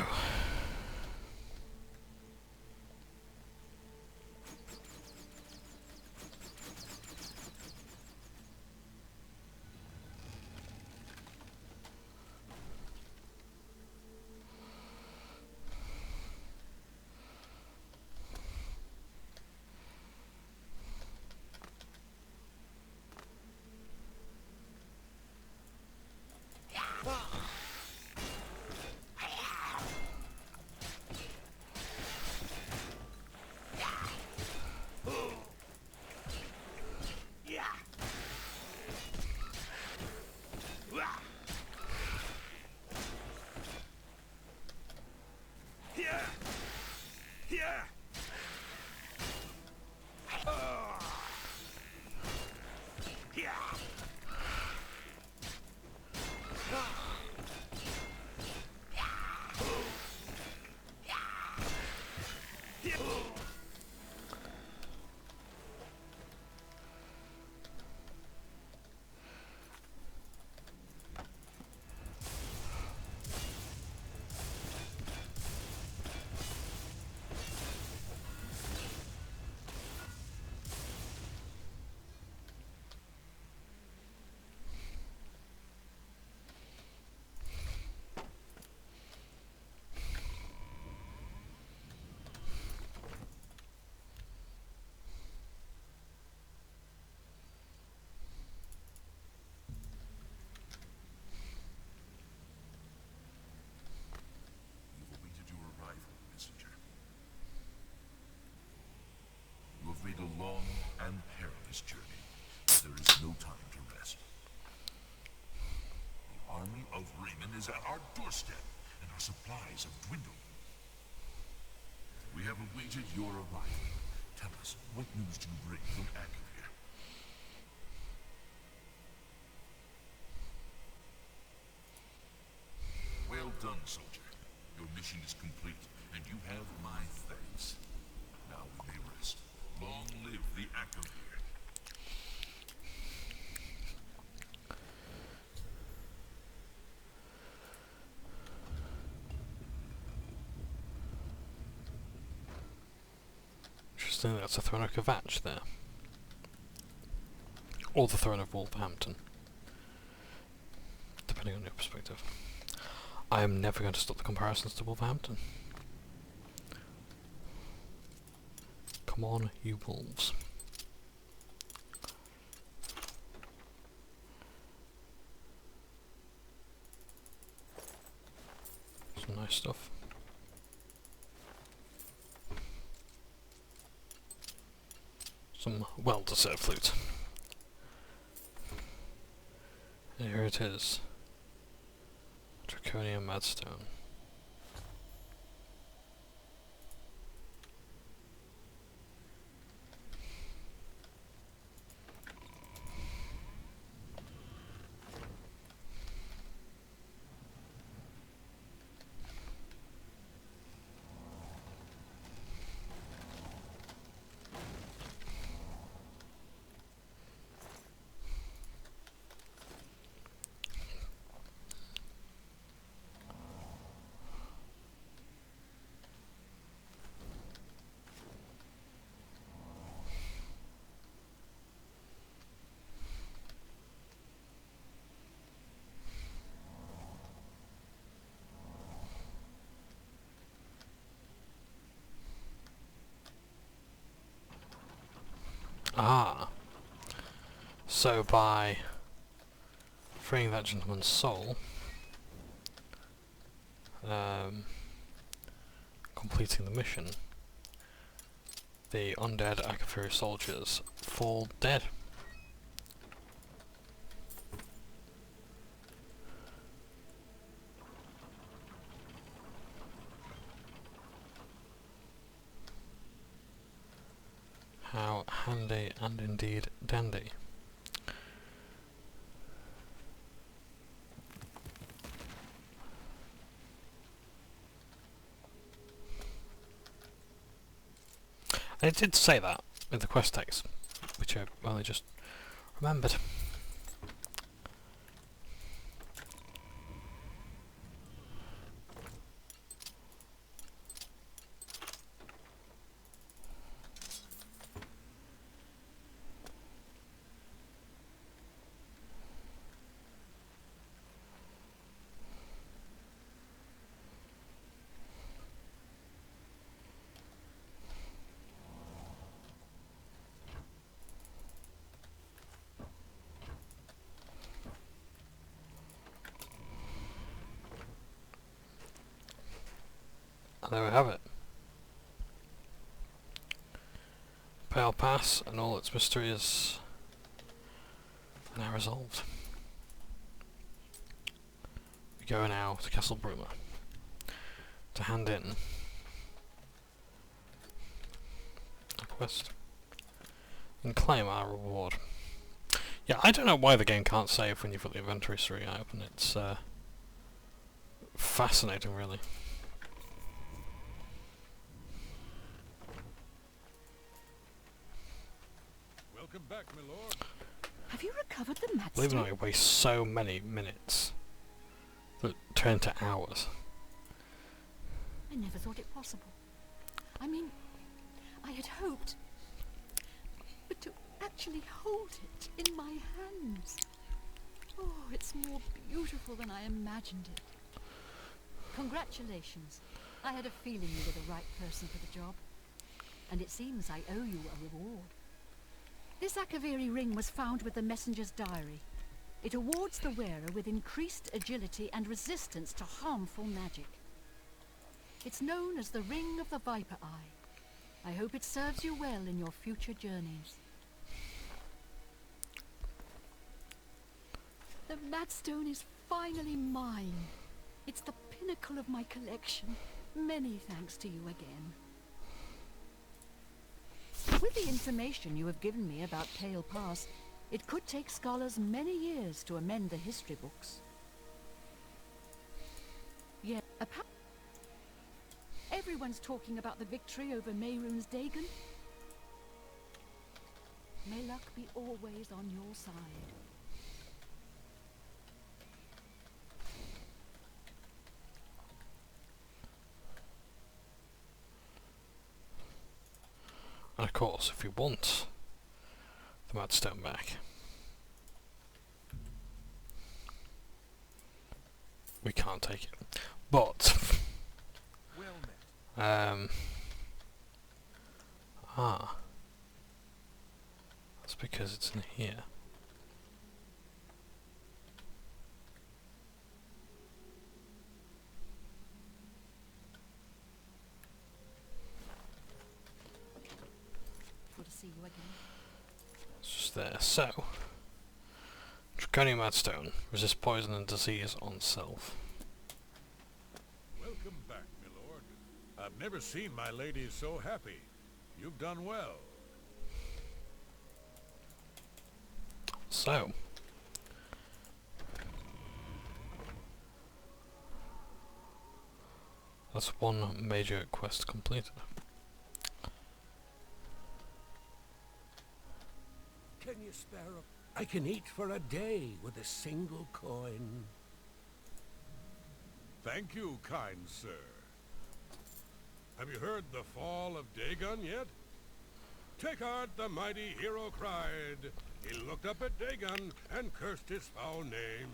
Made a long and perilous journey. There is no time to rest. The army of Raymond is at our doorstep, and our supplies have dwindled. We have awaited your arrival. Tell us, what news do you bring from Akavir? Well done, soldier. Your mission is complete, and you have my thanks. Now we may rest. Long live the Akavir. Interesting, that's the throne of Kvatch there. Or the throne of Wolverhampton. Depending on your perspective. I am never going to stop the comparisons to Wolverhampton. Come on, you wolves. Some nice stuff. Some well-deserved flute. Here it is. Draconian Madstone. Ah. So by freeing that gentleman's soul, completing the mission, the undead Akafiri soldiers fall dead. How handy and indeed dandy. I did say that in the quest text, which I only just remembered. And there we have it. Pale Pass and all its mysteries are now resolved. We go now to Castle Bruma to hand in a quest and claim our reward. Yeah, I don't know why the game can't save when you've got the inventory screen open. It's fascinating, really. Welcome back, my lord. Have you recovered the match? Believe it or not, you waste so many minutes that turn to hours. I never thought it possible. I mean, I had hoped. But to actually hold it in my hands. Oh, it's more beautiful than I imagined it. Congratulations. I had a feeling you were the right person for the job. And it seems I owe you a reward. This Akaviri ring was found with the messenger's diary. It awards the wearer with increased agility and resistance to harmful magic. It's known as the Ring of the Viper Eye. I hope it serves you well in your future journeys. The Madstone is finally mine. It's the pinnacle of my collection. Many thanks to you again. With the information you have given me about Pale Pass, it could take scholars many years to amend the history books. Yeah, everyone's talking about the victory over Mehrunes Dagon. May luck be always on your side. And of course, if you want the Madstone back, we can't take it. But that's because it's in here. Good to see you again. It's just there. So, Draconian Madstone. Resist poison and disease on self. Welcome back, my lord. I've never seen my lady so happy. You've done well. So, that's one major quest completed. Can you spare a... I can eat for a day with a single coin. Thank you, kind sir. Have you heard the fall of Dagon yet? Take heart, the mighty hero cried. He looked up at Dagon and cursed his foul name.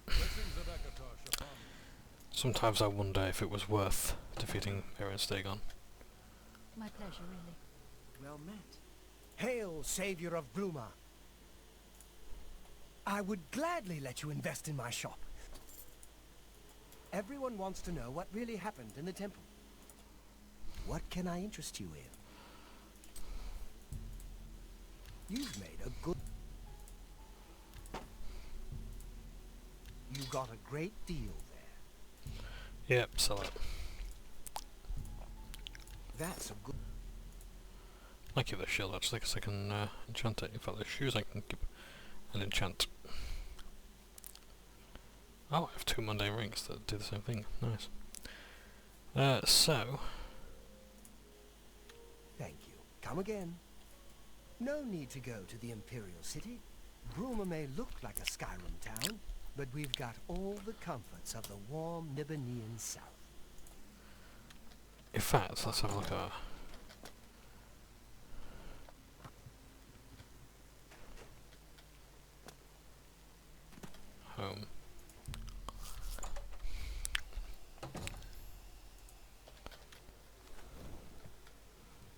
Blessings of Akatosh upon you. Sometimes I wonder if it was worth defeating Mehrunes Dagon. My pleasure, really. Well met. Hail, savior of Bruma. I would gladly let you invest in my shop. Everyone wants to know what really happened in the temple. What can I interest you in? You've made a good... You got a great deal there. Yep, sell it. That's a good... I keep the shield actually, because I can enchant it. In fact, the shoes I can keep and enchant. Oh, I have 2 mundane rings that do the same thing. Nice. So... Thank you. Come again. No need to go to the Imperial City. Bruma may look like a Skyrim town, but we've got all the comforts of the warm Nibbanean south. In fact, let's have a look at our... home.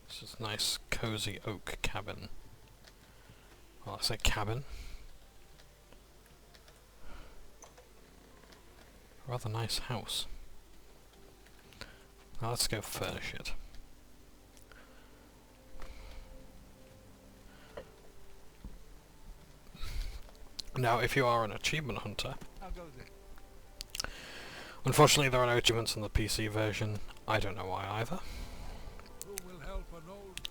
This is a nice cozy oak cabin. Well, I say cabin. A rather nice house. Now let's go furnish it. Now, if you are an achievement hunter, unfortunately there are no achievements on the PC version. I don't know why either. Who will help an old...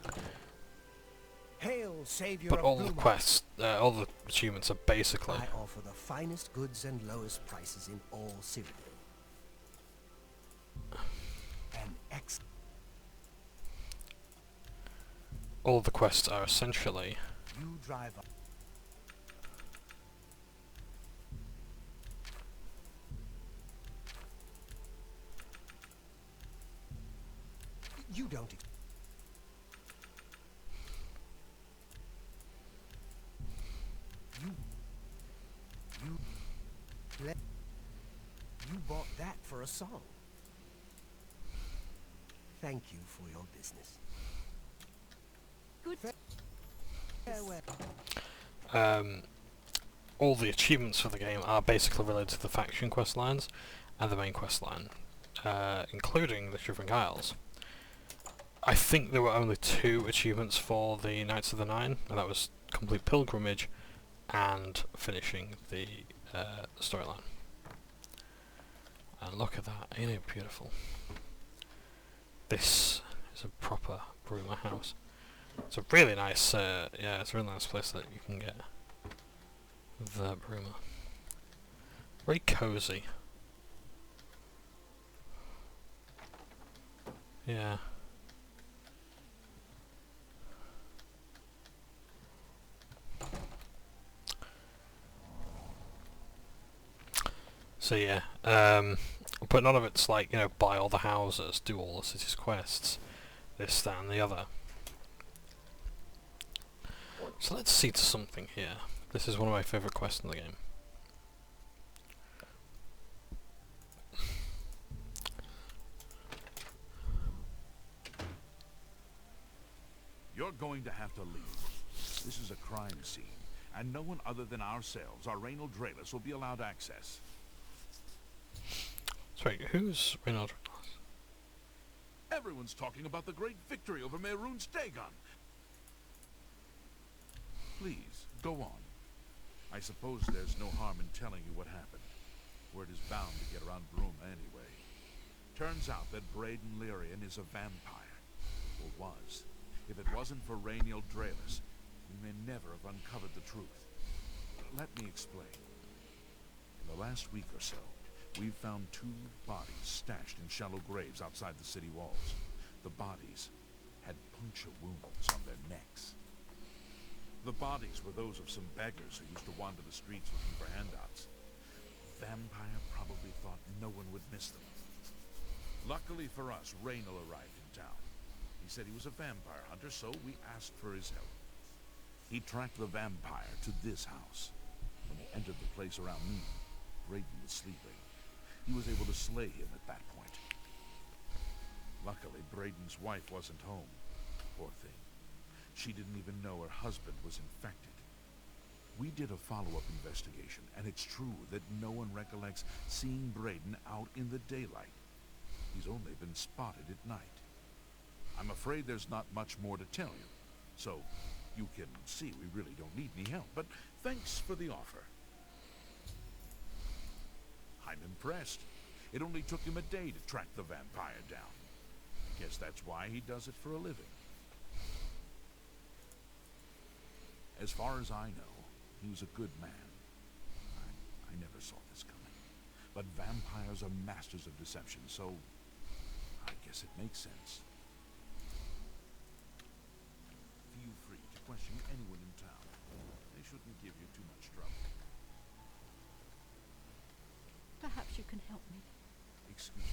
Hail, savior But of all the Bruma. quests, all the achievements are basically... I offer the finest goods and lowest prices in all Syria. An ex... all the quests are essentially... You drive up. You don't... You bought that for a song. Thank you for your business. Good. Farewell. all the achievements for the game are basically related to the faction quest lines and the main quest line, including the Shivering Isles. I think there were only 2 achievements for the Knights of the Nine, and that was complete pilgrimage and finishing the storyline. And look at that, ain't it beautiful? This is a proper Bruma house. It's a really nice, yeah, it's a really nice place that you can get the Bruma. Very cozy. Yeah. So yeah, but none of it's like, you know, buy all the houses, do all the city's quests, this, that and the other. So let's see to something here. This is one of my favourite quests in the game. You're going to have to leave. This is a crime scene, and no one other than ourselves, our Reynald Draelus, will be allowed access. Sorry, who's Reynald? Everyone's talking about the great victory over Mehrunes Dagon. Please, go on. I suppose there's no harm in telling you what happened. Word is bound to get around Bruma anyway. Turns out that Braden Lyrian is a vampire. Or was. If it wasn't for Reynald Draelus, we may never have uncovered the truth. Let me explain. In the last week or so, we've found 2 bodies stashed in shallow graves outside the city walls. The bodies had puncture wounds on their necks. The bodies were those of some beggars who used to wander the streets looking for handouts. Vampire probably thought no one would miss them. Luckily for us, Reynald arrived in town. He said he was a vampire hunter, so we asked for his help. He tracked the vampire to this house. When he entered the place around noon, Braden was sleeping. He was able to slay him at that point. Luckily, Braden's wife wasn't home. Poor thing. She didn't even know her husband was infected. We did a follow-up investigation, and it's true that no one recollects seeing Braden out in the daylight. He's only been spotted at night. I'm afraid there's not much more to tell you, so you can see we really don't need any help, but thanks for the offer. I'm impressed. It only took him a day to track the vampire down. Guess that's why he does it for a living. As far as I know, he was a good man. I never saw this coming. But vampires are masters of deception, so I guess it makes sense. Feel free to question anyone in town. They shouldn't give you too much trouble. Perhaps you can help me. Excuse me.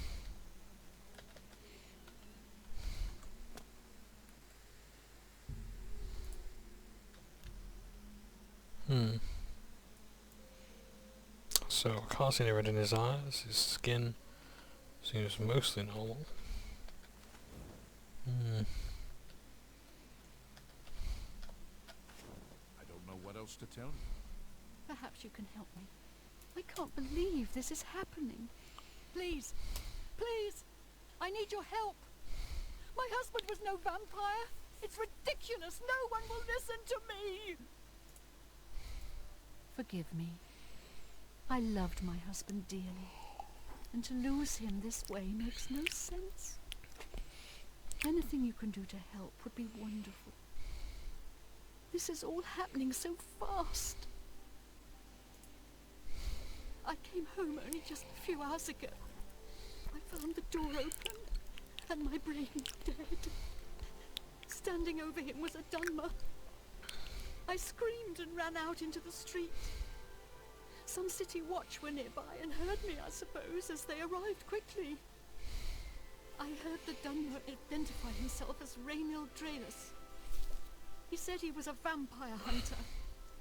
So, I can't see any red in his eyes. His skin seems mostly normal. I don't know what else to tell you. Perhaps you can help me. I can't believe this is happening. Please, please, I need your help. My husband was no vampire. It's ridiculous. No one will listen to me. Forgive me. I loved my husband dearly, and to lose him this way makes no sense. Anything you can do to help would be wonderful. This is all happening so fast. I came home only just a few hours ago. I found the door open, and my brain dead. Standing over him was a Dunmer. I screamed and ran out into the street. Some city watch were nearby and heard me, I suppose, as they arrived quickly. I heard the Dunmer identify himself as Raynil Draelus. He said he was a vampire hunter,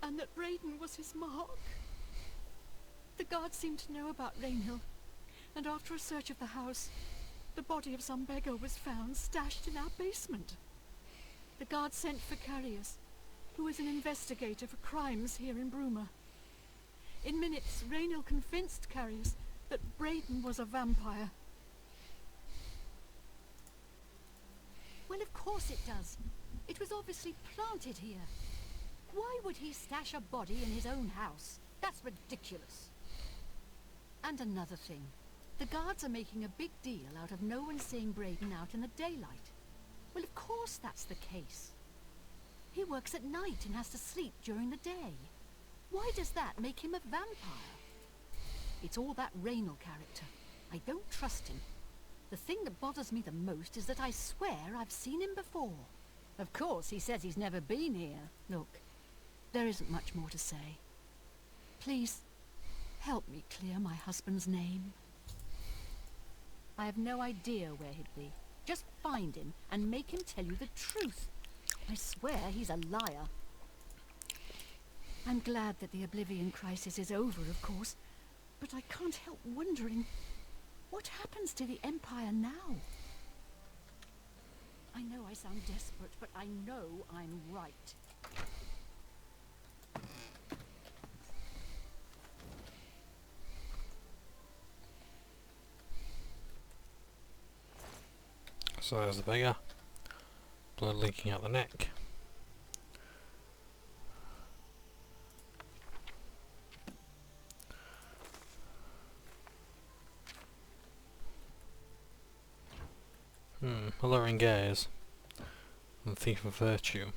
and that Braden was his mark. The guards seemed to know about Raynil, and after a search of the house, the body of some beggar was found stashed in our basement. The guards sent for Carius, who is an investigator for crimes here in Bruma. In minutes, Raynil convinced Carius that Braden was a vampire. Well, of course it does. It was obviously planted here. Why would he stash a body in his own house? That's ridiculous. And another thing. The guards are making a big deal out of no one seeing Braden out in the daylight. Well, of course that's the case. He works at night and has to sleep during the day. Why does that make him a vampire? It's all that Raynil character. I don't trust him. The thing that bothers me the most is that I swear I've seen him before. Of course, he says he's never been here. Look, there isn't much more to say. Please, help me clear my husband's name. I have no idea where he'd be. Just find him and make him tell you the truth. I swear he's a liar. I'm glad that the Oblivion crisis is over, of course, but I can't help wondering, what happens to the Empire now? I know I sound desperate, but I know I'm right. So there's the beggar. Blood leaking out the neck. Alluring gaze. And thief of virtue.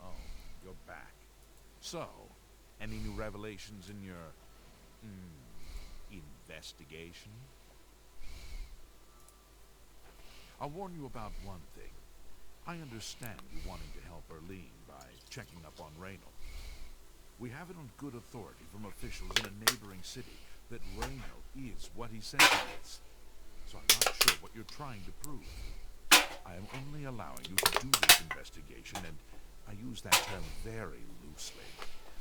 Oh, you're back. So, any new revelations in your investigation? I'll warn you about one thing. I understand you wanting to help Erlene by checking up on Raynil. We have it on good authority from officials in a neighboring city that Raynil is what he says he is. So I'm not sure what you're trying to prove. I am only allowing you to do this investigation, and I use that term very loosely,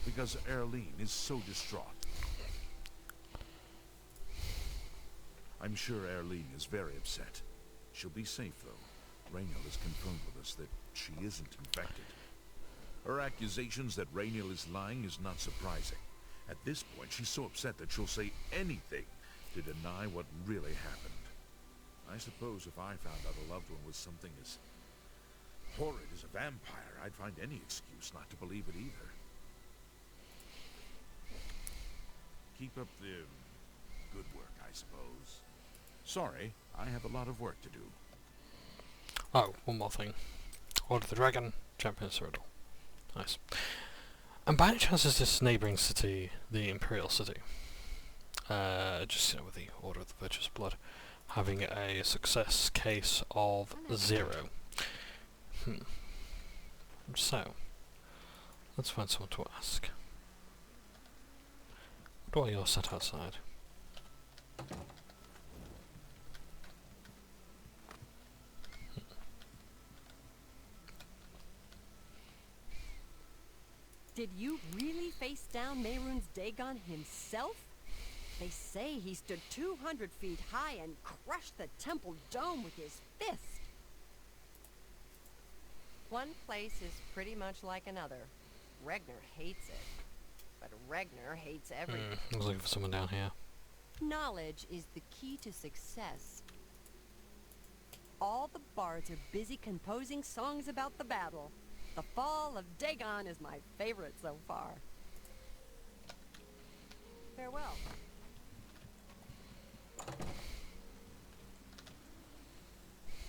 because Erlene is so distraught. I'm sure Erlene is very upset. She'll be safe, though. Rainiel has confirmed with us that she isn't infected. Her accusations that Rainiel is lying is not surprising. At this point, she's so upset that she'll say anything to deny what really happened. I suppose if I found out a loved one was something as horrid as a vampire, I'd find any excuse not to believe it either. Keep up the good work, I suppose. Sorry, I have a lot of work to do. Oh, one more thing. Order the Dragon, Champion Cyrodiil. Nice. And by any chance is this neighbouring city the Imperial City? Just, with the Order of the Virtuous Blood having a success case of 0. So, let's find someone to ask. What are you sat outside? Did you really face down Mehrunes Dagon himself? They say he stood 200 feet high and crushed the temple dome with his fist. One place is pretty much like another. Regner hates it. But Regner hates everything. I was looking for someone down here. Knowledge is the key to success. All the bards are busy composing songs about the battle. The fall of Dagon is my favorite so far. Farewell.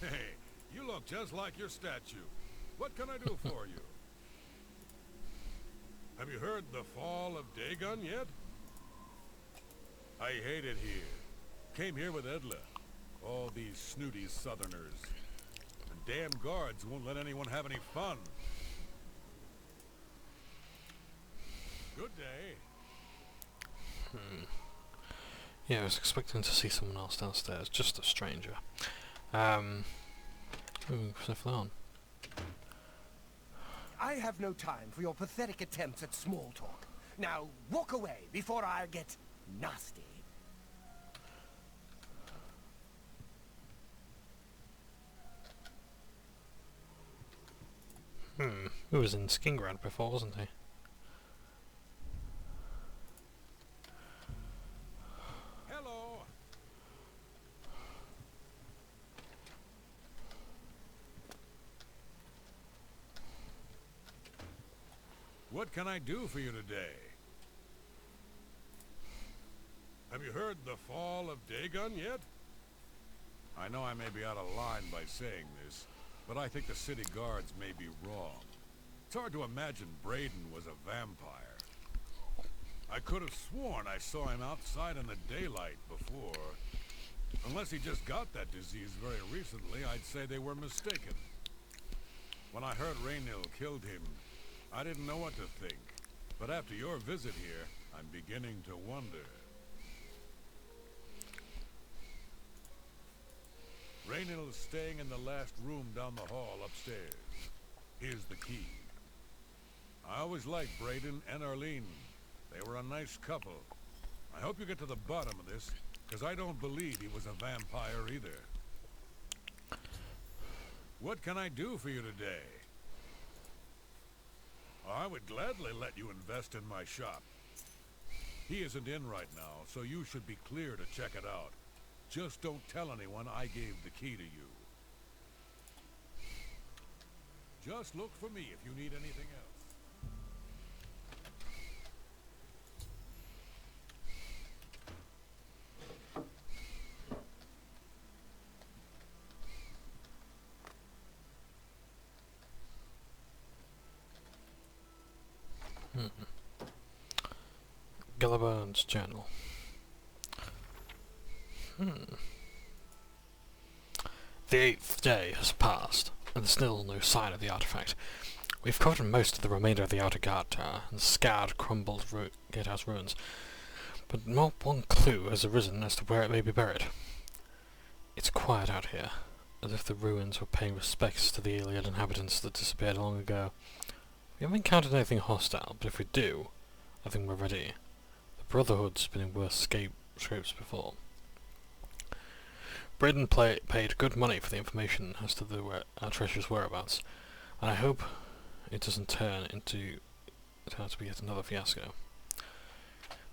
Hey, you look just like your statue. What can I do for you? Have you heard the fall of Dagon yet? I hate it here. Came here with Edla. All these snooty southerners. And damn guards won't let anyone have any fun. Good day. Yeah, I was expecting to see someone else downstairs, just a stranger. Sniffle on. I have no time for your pathetic attempts at small talk. Now, walk away before I get nasty. He was in Skingrad before, wasn't he? Hello. What can I do for you today? Have you heard the fall of Dagon yet? I know I may be out of line by saying this, but I think the city guards may be wrong. It's hard to imagine Braden was a vampire. I could have sworn I saw him outside in the daylight before. Unless he just got that disease very recently, I'd say they were mistaken. When I heard Rainiel killed him, I didn't know what to think. But after your visit here, I'm beginning to wonder. Rainiel is staying in the last room down the hall upstairs. Here's the key. I always liked Braden and Arlene. They were a nice couple. I hope you get to the bottom of this, because I don't believe he was a vampire either. What can I do for you today? I would gladly let you invest in my shop. He isn't in right now, so you should be clear to check it out. Just don't tell anyone I gave the key to you. Just look for me if you need anything else. Johnbonne's journal. The 8th day has passed, and there's still no sign of the artifact. We've covered most of the remainder of the outer guard tower, and scarred, crumbled gatehouse ruins, but not one clue has arisen as to where it may be buried. It's quiet out here, as if the ruins were paying respects to the alien inhabitants that disappeared long ago. We haven't encountered anything hostile, but if we do, I think we're ready. The Brotherhood's been in worse scrapes before. Braden paid good money for the information as to our treasure's whereabouts, and I hope it doesn't turn out to be yet another fiasco.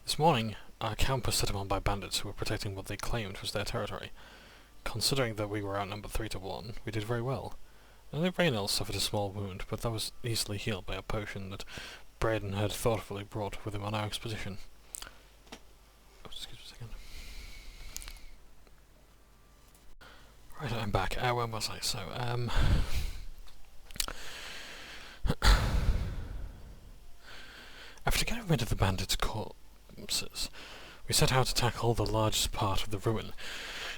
This morning, our camp was set upon by bandits who were protecting what they claimed was their territory. Considering that we were outnumbered 3 to 1, we did very well. Only Raynell suffered a small wound, but that was easily healed by a potion that Braden had thoughtfully brought with him on our expedition. Oh, excuse me a second. Right, I'm back. Where was I? So, after getting rid of the bandits' corpses, we set out to tackle the largest part of the ruin,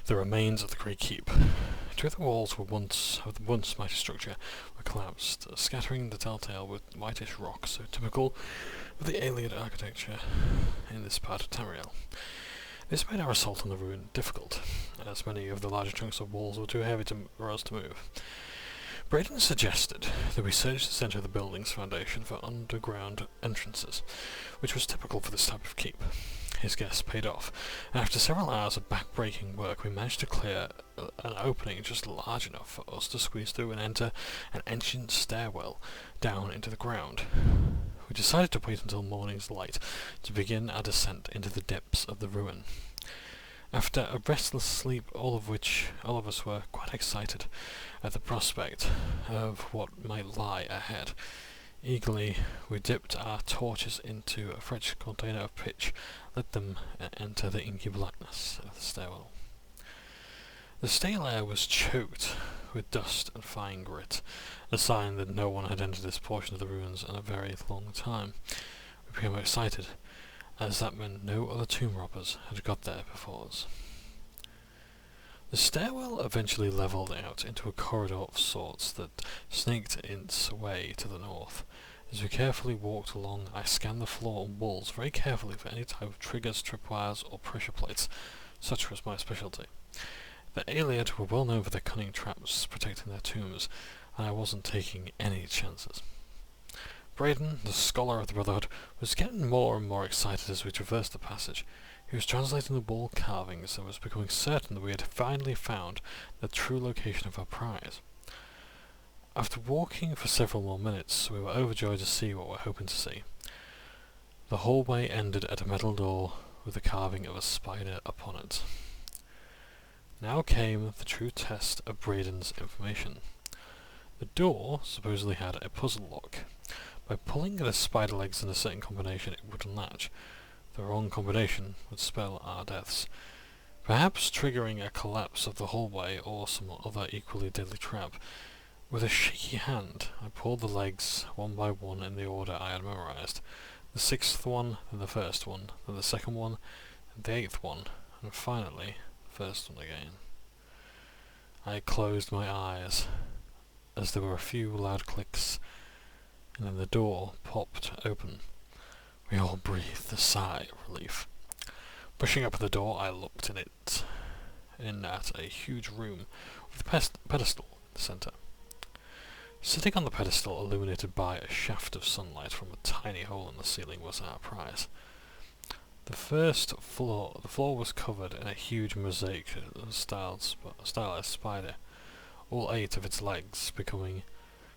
the remains of the Great Keep. Two of the walls of the once mighty structure were collapsed, scattering the telltale with whitish rock so typical of the alien architecture in this part of Tamriel. This made our assault on the ruin difficult, as many of the larger chunks of walls were too heavy for us to move. Braden suggested that we search the centre of the building's foundation for underground entrances, which was typical for this type of keep. His guess paid off, and after several hours of back-breaking work we managed to clear an opening just large enough for us to squeeze through and enter an ancient stairwell down into the ground. We decided to wait until morning's light to begin our descent into the depths of the ruin. After a restless sleep, all of us were quite excited at the prospect of what might lie ahead. Eagerly, we dipped our torches into a fresh container of pitch, let them enter the inky blackness of the stairwell. The stale air was choked with dust and fine grit, a sign that no one had entered this portion of the ruins in a very long time. We became excited, as that meant no other tomb robbers had got there before us. The stairwell eventually levelled out into a corridor of sorts that snaked its way to the north. As we carefully walked along, I scanned the floor and walls very carefully for any type of triggers, tripwires, or pressure plates. Such was my specialty. The Ayleid were well known for their cunning traps protecting their tombs, and I wasn't taking any chances. Braden, the scholar of the Brotherhood, was getting more and more excited as we traversed the passage. He was translating the wall carvings and was becoming certain that we had finally found the true location of our prize. After walking for several more minutes, we were overjoyed to see what we were hoping to see. The hallway ended at a metal door with the carving of a spider upon it. Now came the true test of Braden's information. The door supposedly had a puzzle lock. By pulling the spider legs in a certain combination, it would unlatch. The wrong combination would spell our deaths, perhaps triggering a collapse of the hallway or some other equally deadly trap. With a shaky hand, I pulled the legs one by one in the order I had memorized. The 6th one, then the 1st one, then the 2nd one, and the 8th one, and finally, the 1st one again. I closed my eyes, as there were a few loud clicks, and then the door popped open. We all breathed a sigh of relief. Pushing up the door, I looked in at a huge room with a pedestal in the centre. Sitting on the pedestal, illuminated by a shaft of sunlight from a tiny hole in the ceiling, was our prize. The floor was covered in a huge mosaic stylized spider, all 8 of its legs coming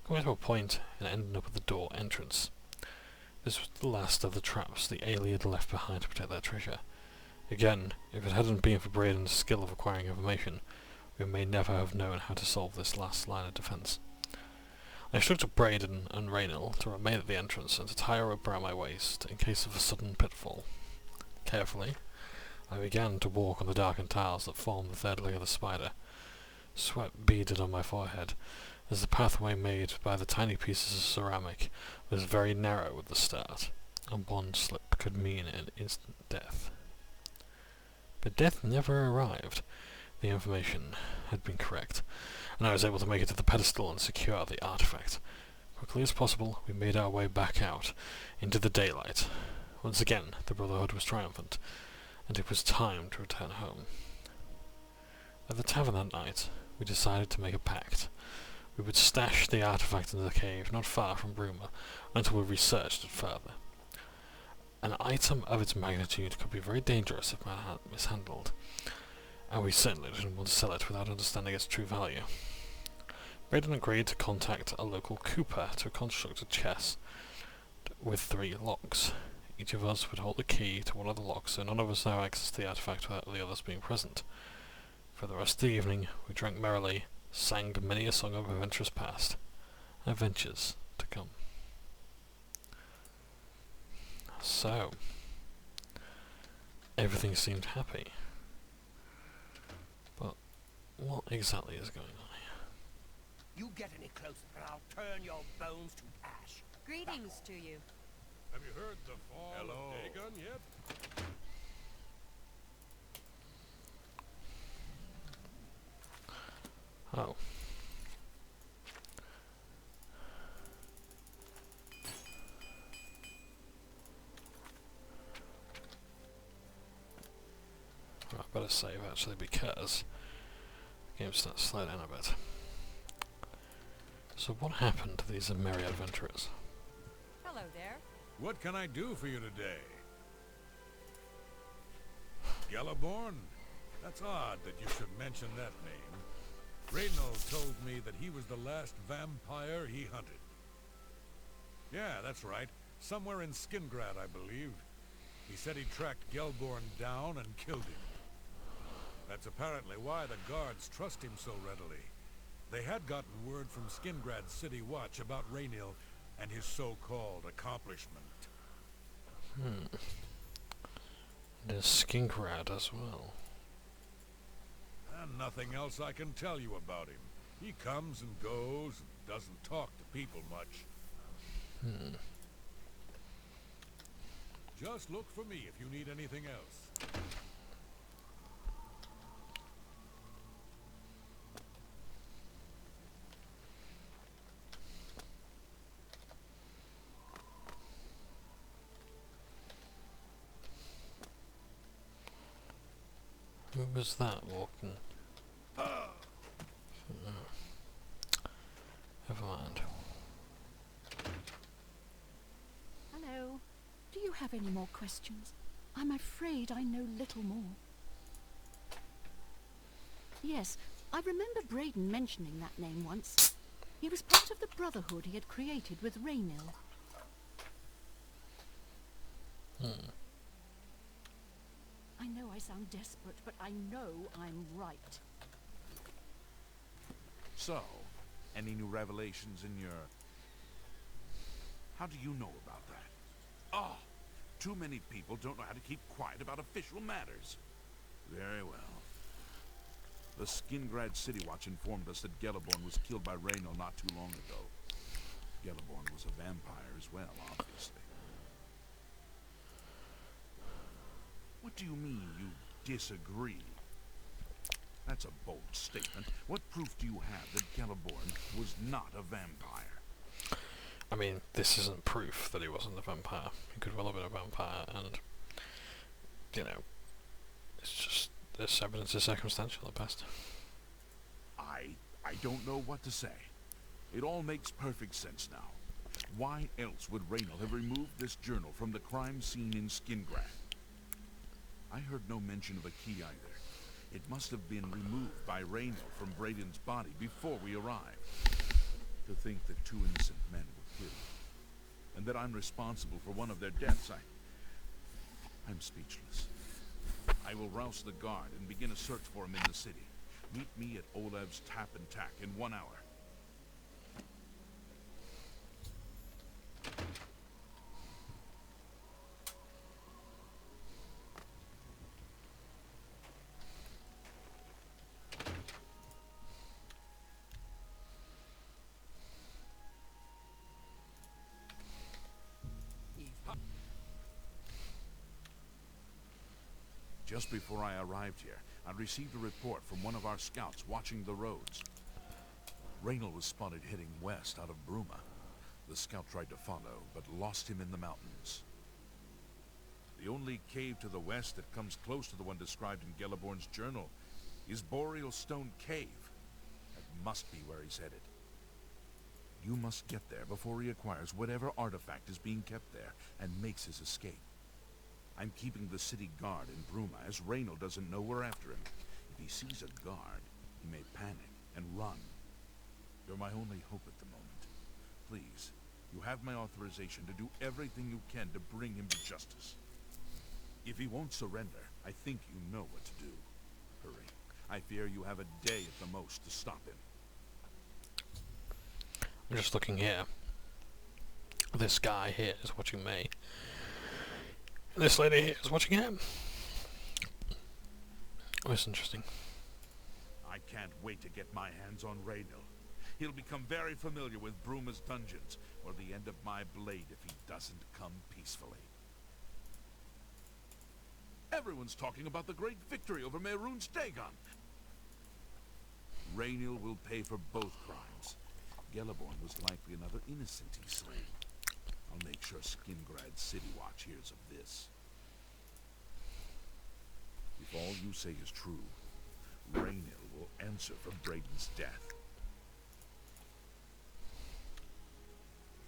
to a point and ending up at the door entrance. This was the last of the traps the Ayleid left behind to protect their treasure. Again, if it hadn't been for Braden's skill of acquiring information, we may never have known how to solve this last line of defence. I instructed Braden and Raynell to remain at the entrance and to tie a rope around my waist in case of a sudden pitfall. Carefully, I began to walk on the darkened tiles that formed the 3rd leg of the spider. Sweat beaded on my forehead, as the pathway made by the tiny pieces of ceramic was very narrow at the start, and one slip could mean an instant death. But death never arrived. The information had been correct, and I was able to make it to the pedestal and secure the artifact. Quickly as possible, we made our way back out into the daylight. Once again, the Brotherhood was triumphant, and it was time to return home. At the tavern that night, we decided to make a pact. We would stash the artifact in the cave not far from Bruma until we researched it further. An item of its magnitude could be very dangerous if mishandled, and we certainly didn't want to sell it without understanding its true value. Braden agreed to contact a local cooper to construct a chest with 3 locks. Each of us would hold a key to one of the locks, so none of us have access to the artifact without the others being present. For the rest of the evening, we drank merrily, sang many a song of adventures past, and adventures to come. So, everything seemed happy. But what exactly is going on here? You get any closer and I'll turn your bones to ash. Greetings to you. Have you heard the fall of Dagon yet? Oh. Right, I better save actually because the game starts to slow down a bit. So what happened to these merry adventurers? Hello there. What can I do for you today? Johnbonne? That's odd that you should mention that name. Raynald told me that he was the last vampire he hunted. Yeah, that's right. Somewhere in Skingrad, I believe. He said he tracked Johnbonne down and killed him. That's apparently why the guards trust him so readily. They had gotten word from Skingrad's City Watch about Raynald and his so-called accomplishment. There's Skingrad as well. And nothing else I can tell you about him. He comes and goes and doesn't talk to people much. Just look for me if you need anything else. Who was that walking? Never mind. Hello. Do you have any more questions? I'm afraid I know little more. Yes, I remember Braden mentioning that name once. He was part of the brotherhood he had created with Raynald. I know I sound desperate, but I know I'm right. So, any new revelations in your... How do you know about that? Oh, too many people don't know how to keep quiet about official matters. Very well. The Skingrad City Watch informed us that Johnbonne was killed by Raynald not too long ago. Johnbonne was a vampire as well, obviously. What do you mean, you disagree? That's a bold statement. What proof do you have that Johnbonne was not a vampire? I mean, this isn't proof that he wasn't a vampire. He could well have been a vampire, and, you know, it's just, this evidence is circumstantial at best. I don't know what to say. It all makes perfect sense now. Why else would Raynald have removed this journal from the crime scene in Skingrad? I heard no mention of a key either. It must have been removed by Raynald from Braden's body before we arrived. To think that 2 innocent men were killed, and that I'm responsible for one of their deaths, I'm speechless. I will rouse the guard and begin a search for him in the city. Meet me at Olev's Tap and Tack in 1 hour. Just before I arrived here, I received a report from one of our scouts watching the roads. Raynald was spotted heading west out of Bruma. The scout tried to follow, but lost him in the mountains. The only cave to the west that comes close to the one described in Johnbonne's journal is Boreal Stone Cave. must be where he's headed. You must get there before he acquires whatever artifact is being kept there and makes his escape. I'm keeping the city guard in Bruma as Raynor doesn't know we're after him. If he sees a guard, he may panic and run. You're my only hope at the moment. Please, you have my authorization to do everything you can to bring him to justice. If he won't surrender, I think you know what to do. Hurry. I fear you have a day at the most to stop him. I'm just looking here. This guy here is watching me. This lady here is watching him. Oh, it's interesting. I can't wait to get my hands on Raynor. He'll become very familiar with Bruma's dungeons, or the end of my blade if he doesn't come peacefully. Everyone's talking about the great victory over Mehrunes Dagon. Raynor will pay for both crimes. Gelliborn was likely another innocent he slain. I'll make sure Skingrad City Watch hears of this. If all you say is true, Raynor will answer for Braden's death.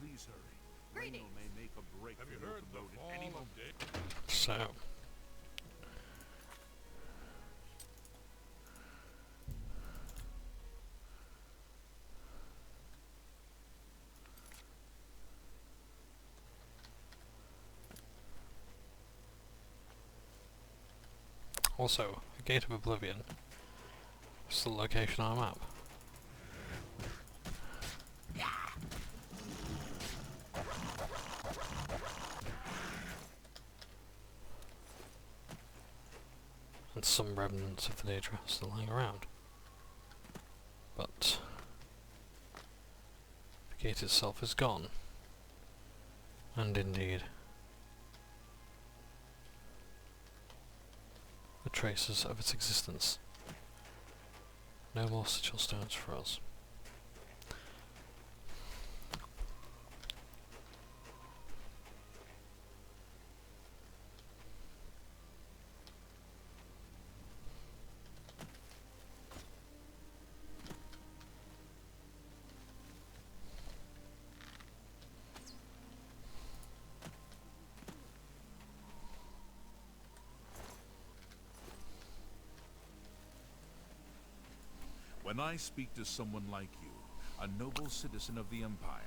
Please hurry. Raynor may make a break Have for you the heard open the road fall at any of moment. So. Also, a Gate of Oblivion. It's the location on a map. And some remnants of the Daedra still lying around. But the gate itself is gone. And indeed, the traces of its existence. No more sigil stones for us. When I speak to someone like you, a noble citizen of the Empire,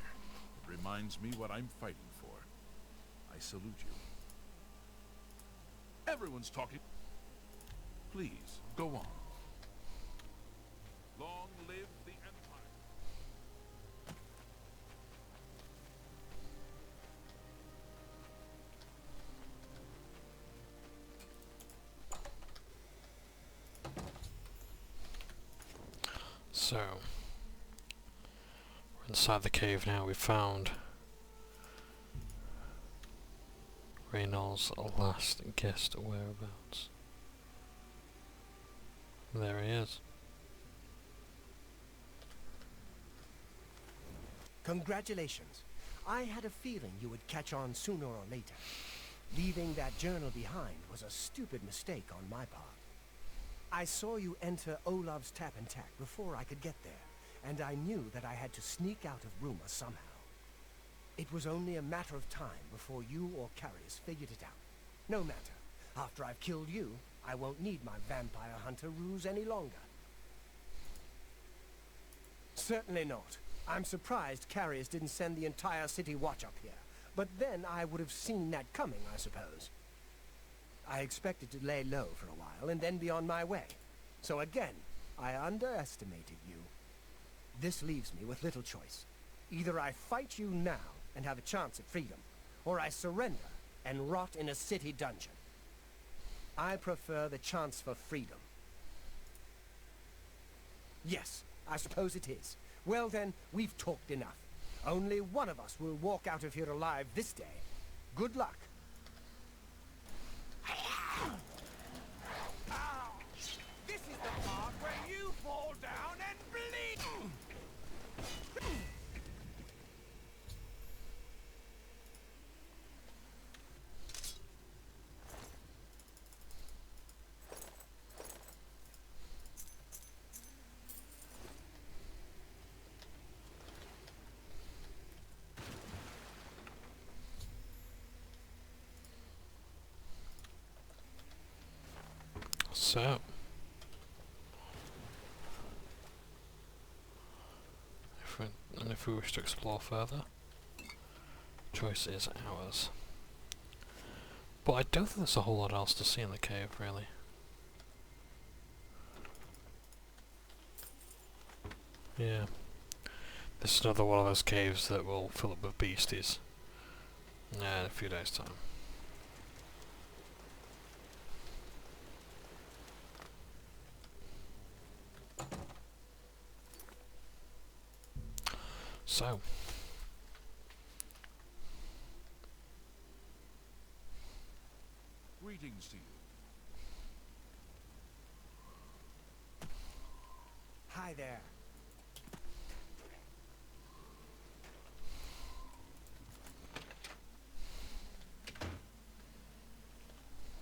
it reminds me what I'm fighting for. I salute you. Everyone's talking. Please, go on. Long live the Empire. So, we're inside the cave now. We found Raynor's last guest whereabouts. There he is. Congratulations. I had a feeling you would catch on sooner or later. Leaving that journal behind was a stupid mistake on my part. I saw you enter Olav's Tap and Tack before I could get there, and I knew that I had to sneak out of Bruma somehow. It was only a matter of time before you or Carius figured it out. No matter. After I've killed you, I won't need my vampire hunter ruse any longer. Certainly not. I'm surprised Carius didn't send the entire city watch up here. But then I would have seen that coming, I suppose. I expected to lay low for a while and then be on my way. So again, I underestimated you. This leaves me with little choice. Either I fight you now and have a chance at freedom, or I surrender and rot in a city dungeon. I prefer the chance for freedom. Yes, I suppose it is. Well then, we've talked enough. Only one of us will walk out of here alive this day. Good luck. Ow! This is the part where you fall down and bleed! So, if we wish to explore further, choice is ours. But I don't think there's a whole lot else to see in the cave, really. Yeah. This is another one of those caves that will fill up with beasties. In a few days' time. So. Greetings to you. Hi there.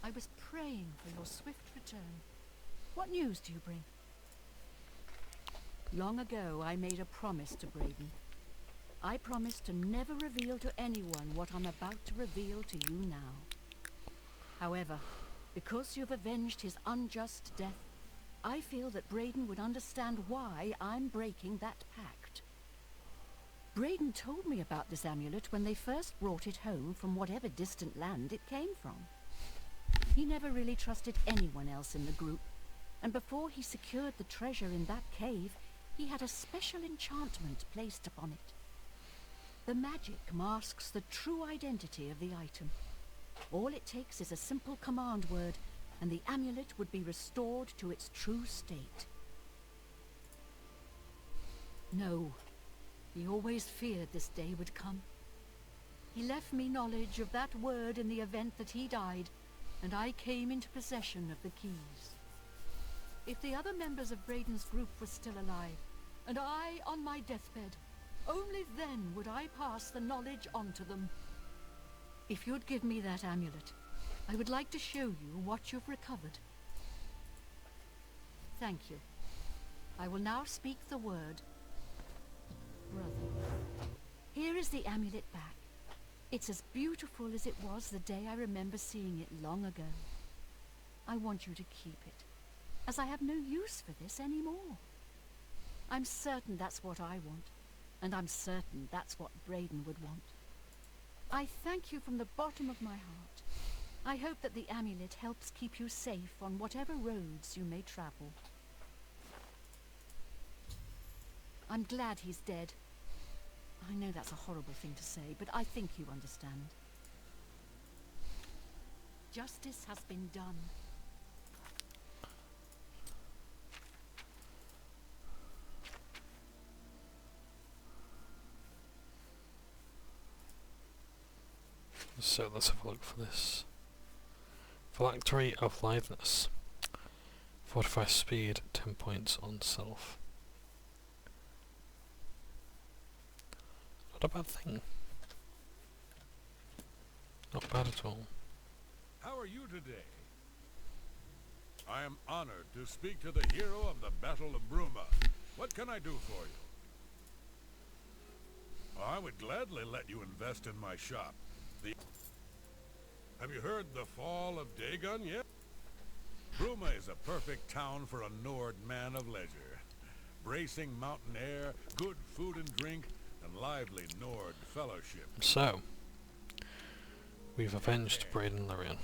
I was praying for your swift return. What news do you bring? Long ago, I made a promise to Braden. I promised to never reveal to anyone what I'm about to reveal to you now. However, because you've avenged his unjust death, I feel that Braden would understand why I'm breaking that pact. Braden told me about this amulet when they first brought it home from whatever distant land it came from. He never really trusted anyone else in the group, and before he secured the treasure in that cave, he had a special enchantment placed upon it. The magic masks the true identity of the item. All it takes is a simple command word, and the amulet would be restored to its true state. No, he always feared this day would come. He left me knowledge of that word in the event that he died, and I came into possession of the keys. If the other members of Braden's group were still alive, and I on my deathbed, only then would I pass the knowledge on to them. If you'd give me that amulet, I would like to show you what you've recovered. Thank you. I will now speak the word, brother. Here is the amulet back. It's as beautiful as it was the day I remember seeing it long ago. I want you to keep it, as I have no use for this anymore. I'm certain that's what I want, and I'm certain that's what Braden would want. I thank you from the bottom of my heart. I hope that the amulet helps keep you safe on whatever roads you may travel. I'm glad he's dead. I know that's a horrible thing to say, but I think you understand. Justice has been done. So let's have a look for this. Phylactery of Litheness. Fortify speed, 10 points on self. Not a bad thing. Not bad at all. How are you today? I am honored to speak to the hero of the Battle of Bruma. What can I do for you? I would gladly let you invest in my shop. Have you heard the fall of Dagon yet? Bruma is a perfect town for a Nord man of leisure. Bracing mountain air, good food and drink, and lively Nord fellowship. So, we've avenged Braden Lyrian.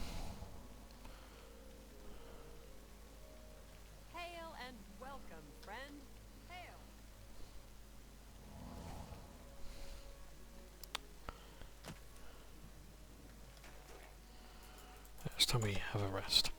Hail and welcome, friend. Hail. It's time we have a rest.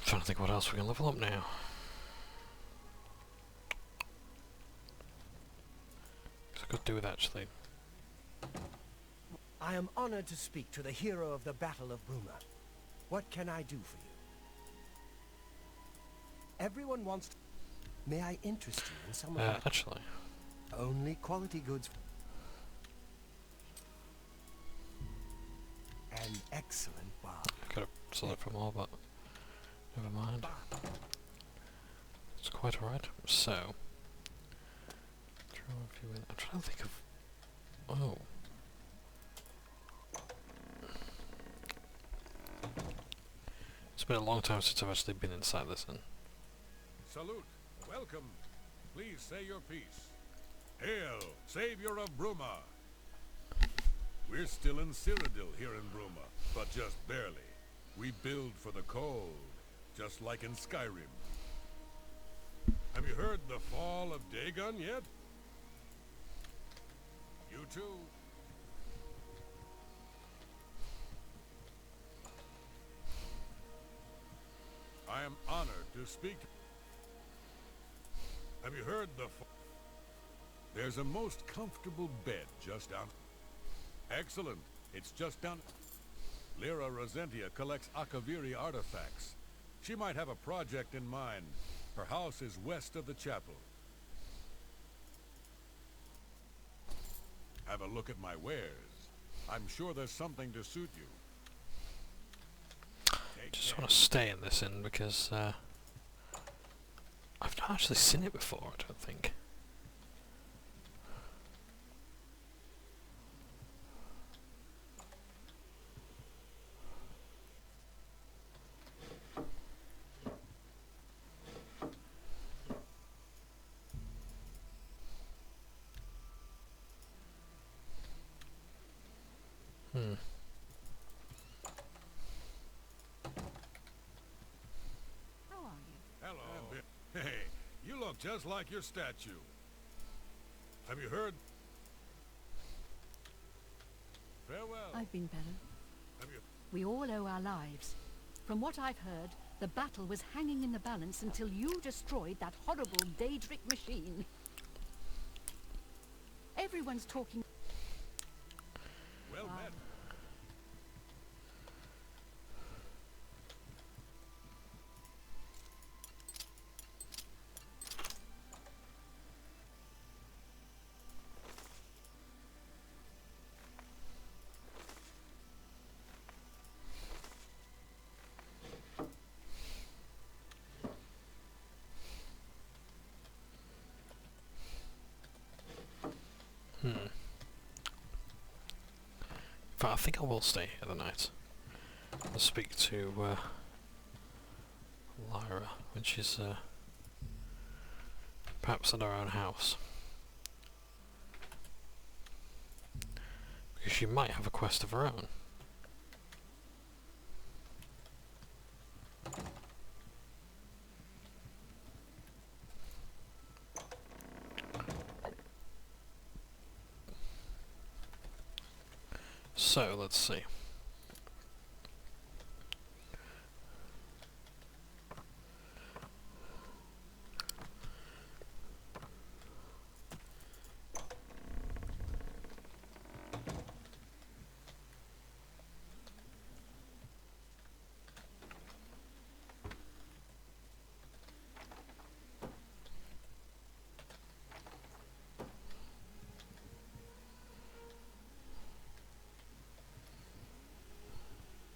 Trying to think what else we can level up now. could do with actually. I am honored to speak to the hero of the Battle of Bruma. What can I do for you? Everyone wants to... May I interest you in some of my... Actually. Only quality goods. An excellent bar. Could have sold it for more, but never mind. It's quite alright. So, I'm trying to think of. Oh. It's been a long time since I've actually been inside this inn. Salute. Welcome. Please say your piece. Hail, savior of Bruma. We're still in Cyrodiil here in Bruma, but just barely. We build for the cold, just like in Skyrim. Have you heard the fall of Dagon yet? You too. I am honored to speak. Have you heard the... There's a most comfortable bed just down... Excellent. It's just down... Lyra Rosentia collects Akaviri artifacts. She might have a project in mind. Her house is west of the chapel. Have a look at my wares. I'm sure there's something to suit you. Just want to stay in this inn because I've not actually seen it before, I don't think. Hey, you look just like your statue. Have you heard? Farewell. I've been better. Have you? We all owe our lives. From what I've heard, the battle was hanging in the balance until you destroyed that horrible Daedric machine. Everyone's talking... Well met. But I think I will stay here the night. I'll speak to Lyra when she's perhaps at her own house. Because she might have a quest of her own. So, let's see.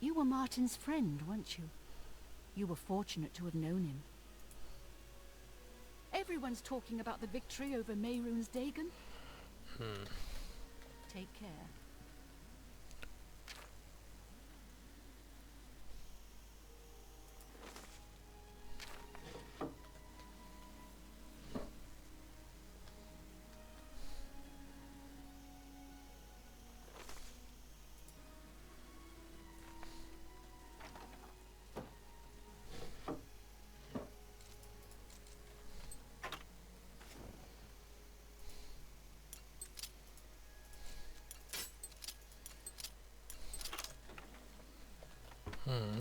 You were Martin's friend, weren't you? You were fortunate to have known him. Everyone's talking about the victory over Mehrunes Dagon. Take care.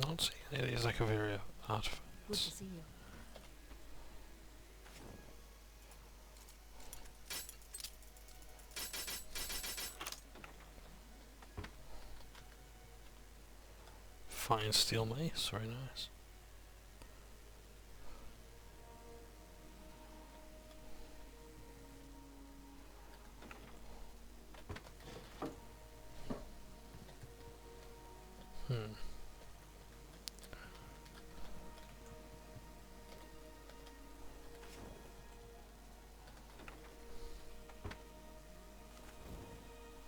Not seeing any of these Akaviri artifacts. Good to see you. fine steel mace, very nice.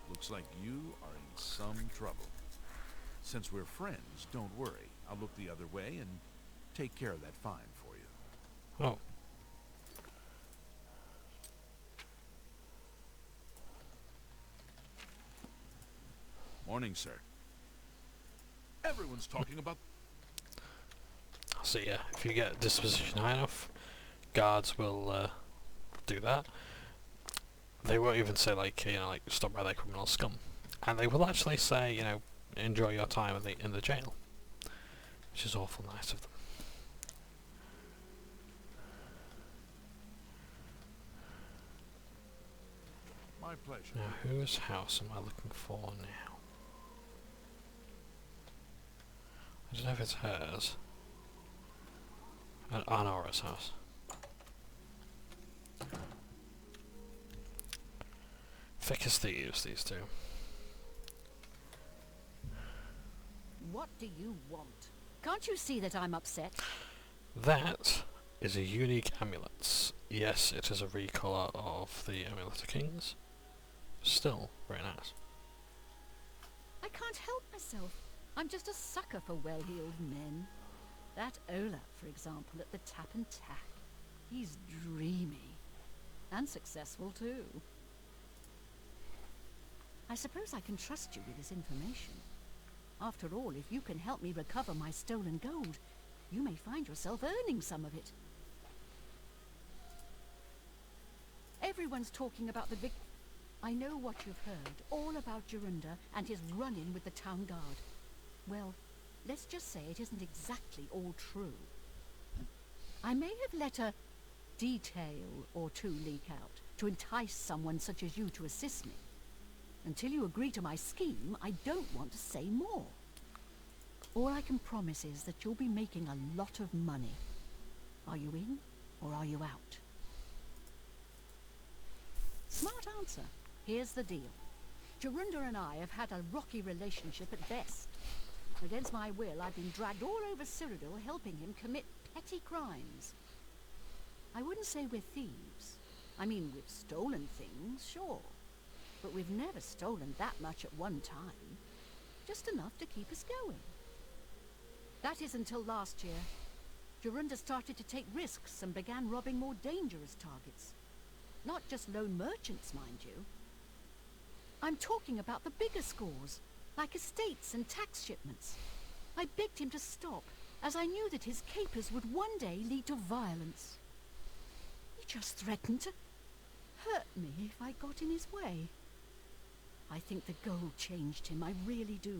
Looks like you are in some trouble. Since we're friends, don't worry. I'll look the other way and take care of that fine for you. Oh. Morning, sir. Everyone's talking about... So yeah, if you get disposition high enough, guards will do that. They won't even say like, you know, like stop by their criminal scum, and they will actually say, you know, enjoy your time in the jail, which is awful nice of them. My pleasure. Now, whose house am I looking for now? I don't know if it's hers. At Arnora's house. Thick as thieves, these two. What do you want? Can't you see that I'm upset? That is a unique amulet. Yes, it is a recolor of the Amulet of Kings. Still, very nice. I can't help myself. I'm just a sucker for well-heeled men. That Olaf, for example, at the Tap and Tack. He's dreamy. And successful, too. I suppose I can trust you with this information. After all, if you can help me recover my stolen gold, you may find yourself earning some of it. Everyone's talking about the I know what you've heard, all about Jorunda and his run-in with the town guard. Well, let's just say it isn't exactly all true. I may have let a detail or two leak out to entice someone such as you to assist me. Until you agree to my scheme, I don't want to say more. All I can promise is that you'll be making a lot of money. Are you in, or are you out? Smart answer. Here's the deal. Jorunda and I have had a rocky relationship at best. Against my will, I've been dragged all over Cyrodiil helping him commit petty crimes. I wouldn't say we're thieves. I mean, we've stolen things, sure. But we've never stolen that much at one time. Just enough to keep us going. That is until last year. Jorunda started to take risks and began robbing more dangerous targets. Not just lone merchants, mind you. I'm talking about the bigger scores, like estates and tax shipments. I begged him to stop, as I knew that his capers would one day lead to violence. He just threatened to hurt me if I got in his way. I think the gold changed him, I really do.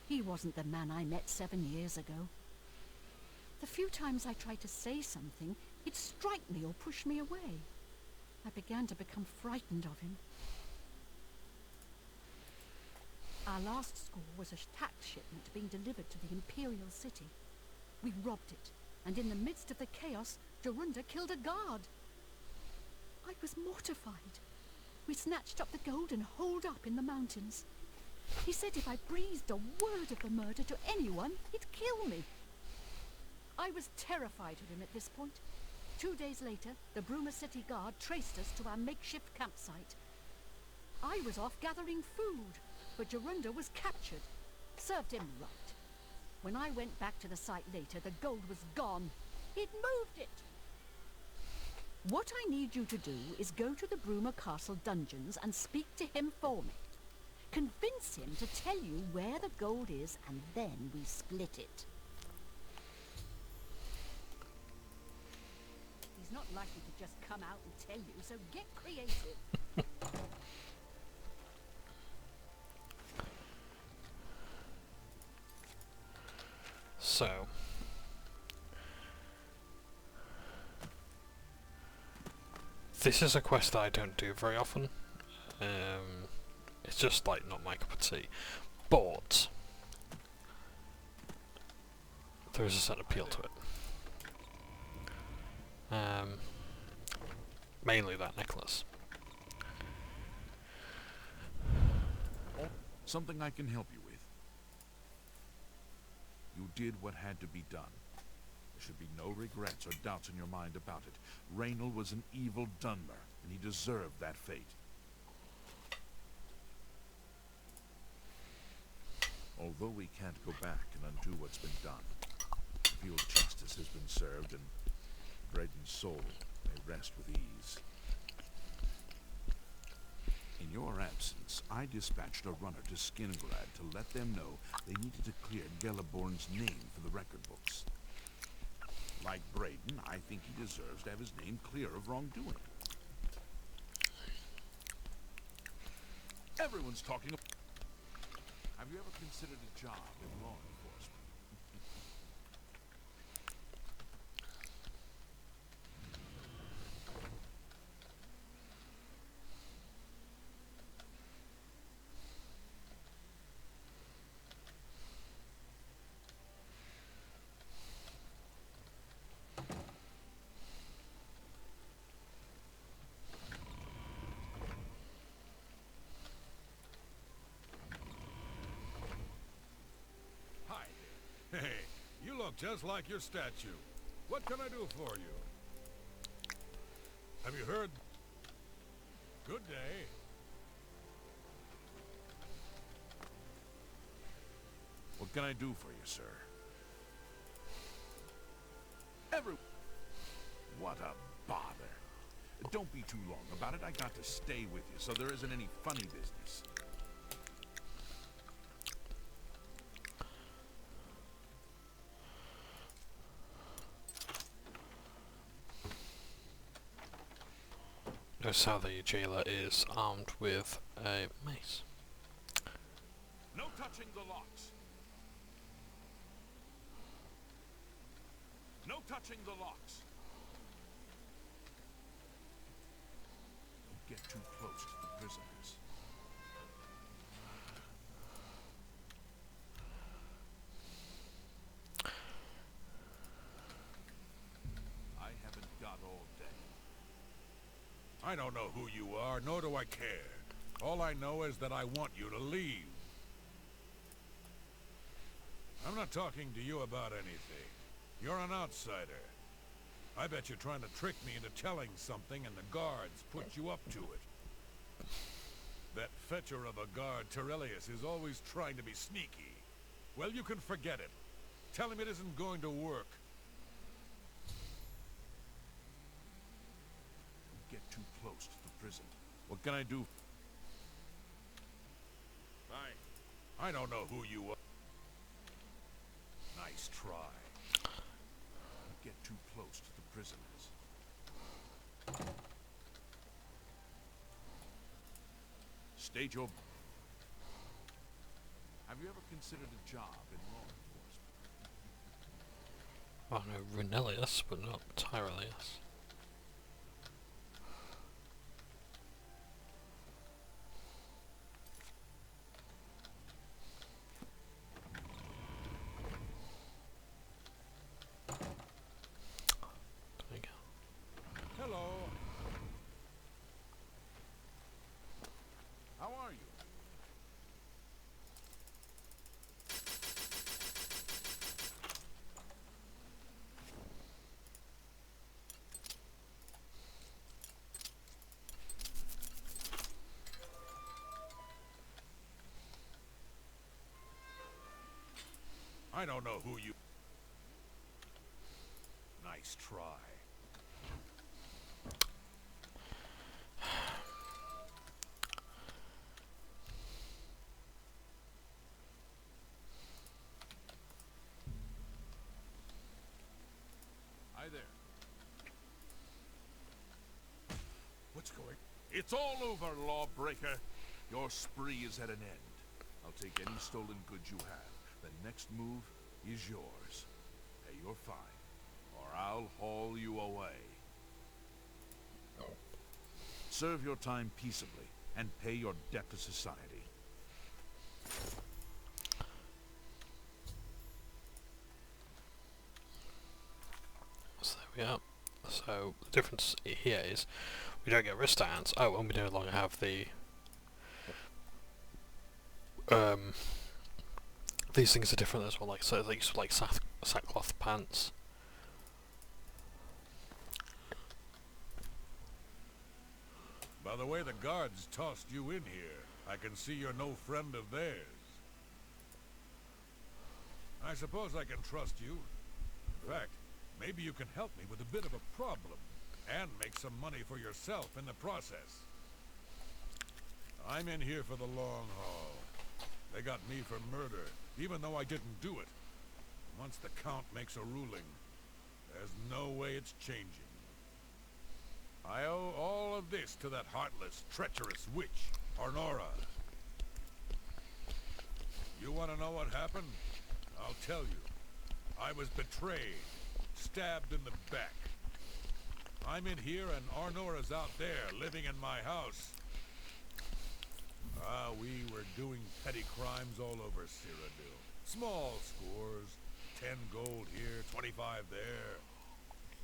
He wasn't the man I met 7 years ago. The few times I tried to say something, he'd strike me or push me away. I began to become frightened of him. Our last score was a tax shipment being delivered to the Imperial City. We robbed it, and in the midst of the chaos, Jorunda killed a guard. I was mortified. We snatched up the gold and holed up in the mountains. He said if I breathed a word of the murder to anyone, he'd kill me. I was terrified of him at this point. 2 days later, the Bruma City Guard traced us to our makeshift campsite. I was off gathering food, but Jorunda was captured. Served him right. When I went back to the site later, the gold was gone. He'd moved it. What I need you to do is go to the Bruma Castle dungeons and speak to him for me. Convince him to tell you where the gold is, and then we split it. He's not likely to just come out and tell you, so get creative. So, this is a quest that I don't do very often. It's just like not my cup of tea. But there is a certain appeal to it. Mainly that necklace. Something I can help you with. You did what had to be done. There should be no regrets or doubts in your mind about it. Raynal was an evil Dunmer, and he deserved that fate. Although we can't go back and undo what's been done, I feel justice has been served, and Braden's soul may rest with ease. In your absence, I dispatched a runner to Skingrad to let them know they needed to clear Gelliborn's name for the record books. Like Braden, I think he deserves to have his name clear of wrongdoing. Everyone's talking about... Have you ever considered a job in law enforcement? Hey, you look just like your statue. What can I do for you? Have you heard? Good day. What can I do for you, sir? What a bother. Don't be too long about it. I got to stay with you, so there isn't any funny business. Notice how the jailer is armed with a mace. No touching the locks. No touching the locks. Don't get too close to the prisoners. I haven't got all day. I don't know who you are, nor do I care. All I know is that I want you to leave. I'm not talking to you about anything. You're an outsider. I bet you're trying to trick me into telling something and the guards put you up to it. That fetcher of a guard, Terelius, is always trying to be sneaky. Well, you can forget it. Tell him it isn't going to work. Get too close to the prison. What can I do? I don't know who you are. Nice try. Get too close to the prisoners. State your... Have you ever considered a job in law enforcement? I know Runelius, but not Tyrelius. Hello. How are you? I don't know who you... Nice try. Hi there. What's going... It's all over, lawbreaker. Your spree is at an end. I'll take any stolen goods you have. The next move is yours. Pay your fine, or I'll haul you away. Serve your time peaceably, and pay your debt to society. we are. So the difference here is we don't get wristbands. Oh, and we no longer have the these things are different as well. Like so, they used to like sackcloth pants. By the way the guards tossed you in here, I can see you're no friend of theirs. I suppose I can trust you. In fact, maybe you can help me with a bit of a problem, and make some money for yourself in the process. I'm in here for the long haul. They got me for murder, even though I didn't do it. Once the Count makes a ruling, there's no way it's changing. I owe all of this to that heartless, treacherous witch, Arnora. You want to know what happened? I'll tell you. I was betrayed, stabbed in the back. I'm in here and Arnora's out there, living in my house. We were doing petty crimes all over Cyrodiil. Small scores, 10 gold here, 25 there.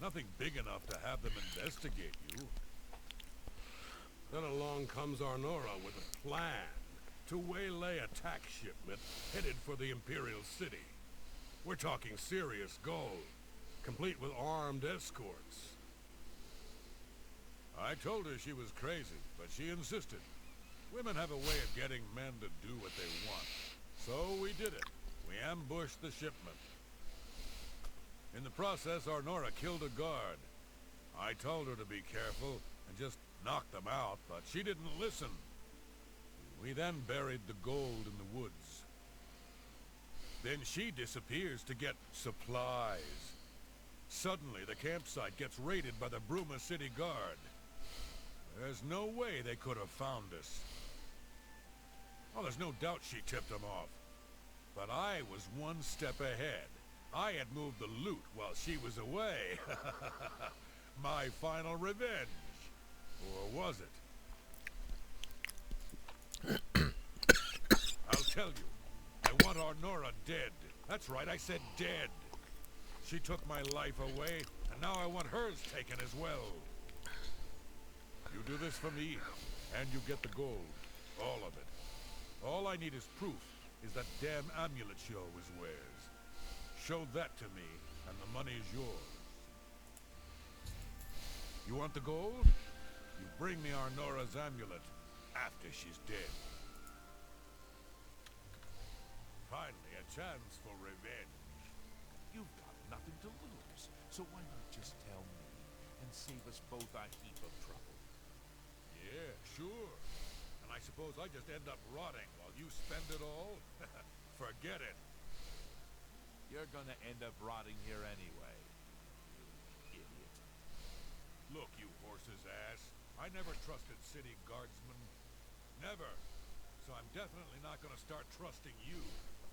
Nothing big enough to have them investigate you. Then along comes Arnora with a plan to waylay a tax shipment headed for the Imperial City. We're talking serious gold, complete with armed escorts. I told her she was crazy, but she insisted. Women have a way of getting men to do what they want. So we did it. We ambushed the shipment. In the process, Arnora killed a guard. I told her to be careful and just knock them out, but she didn't listen. We then buried the gold in the woods. Then she disappears to get supplies. Suddenly, the campsite gets raided by the Bruma City Guard. There's no way they could have found us. Oh, there's no doubt she tipped them off. But I was one step ahead. I had moved the loot while she was away. My final revenge. Or was it? I'll tell you. I want Arnora dead. That's right, I said dead. She took my life away, and now I want hers taken as well. You do this for me, and you get the gold. All of it. All I need is proof, is that damn amulet she always wears. Show that to me, and the money is yours. You want the gold? You bring me Arnora's amulet after she's dead. Finally, a chance for revenge. You've got nothing to lose, so why not just tell me and save us both a heap of trouble? Yeah, sure. And I suppose I just end up rotting while you spend it all? Forget it. You're gonna end up rotting here anyway. You idiot. Look, you horse's ass. I never trusted city guardsmen. Never. So I'm definitely not gonna start trusting you,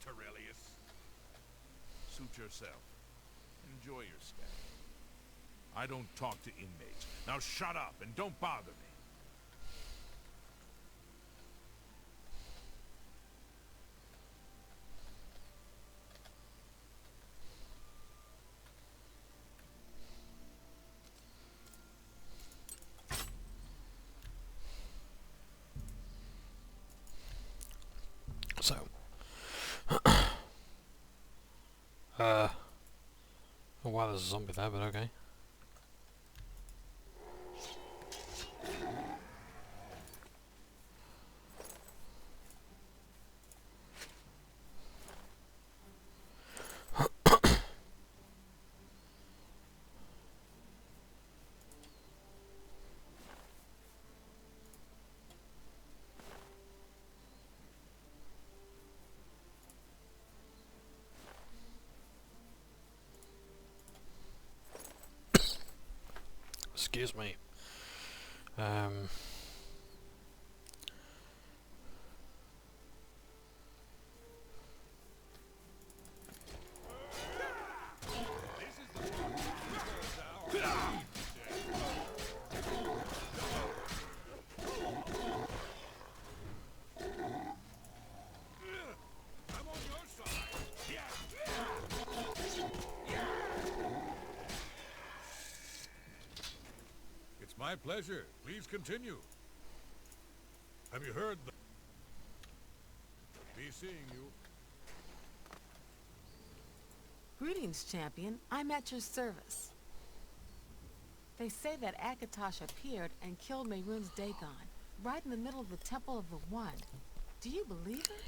Terrelius. Suit yourself. Enjoy your stay. I don't talk to inmates. Now shut up and don't bother me. So, oh wow, there's a zombie there, but okay. Excuse me. My pleasure. Please continue. Have you heard the... Be seeing you. Greetings, champion. I'm at your service. They say that Akatosh appeared and killed Mehrunes Dagon, right in the middle of the Temple of the One. Do you believe it?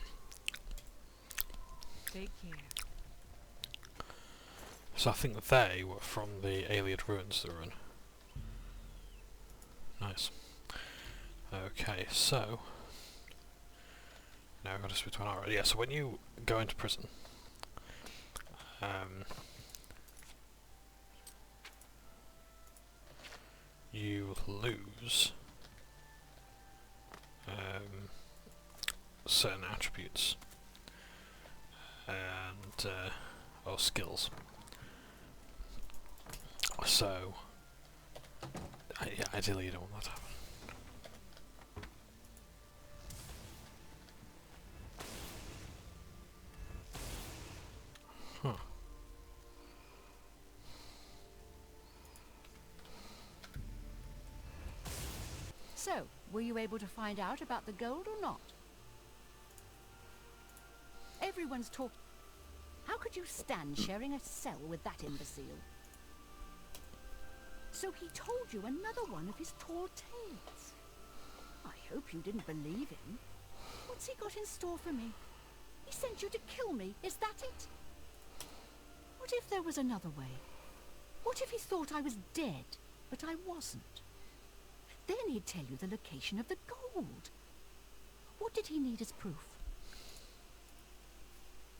Take care. So I think they were from the Ayleid ruins that were in. Nice. Okay, so... Now I've got to switch one already. Yeah, so when you go into prison... you lose certain attributes and or skills. So yeah, ideally you don't want that to happen. Huh. So, were you able to find out about the gold or not? Everyone's talking. How could you stand sharing a cell with that imbecile? So he told you another one of his tall tales. I hope you didn't believe him. What's he got in store for me? He sent you to kill me, is that it? What if there was another way? What if he thought I was dead, but I wasn't? Then he'd tell you the location of the gold. What did he need as proof?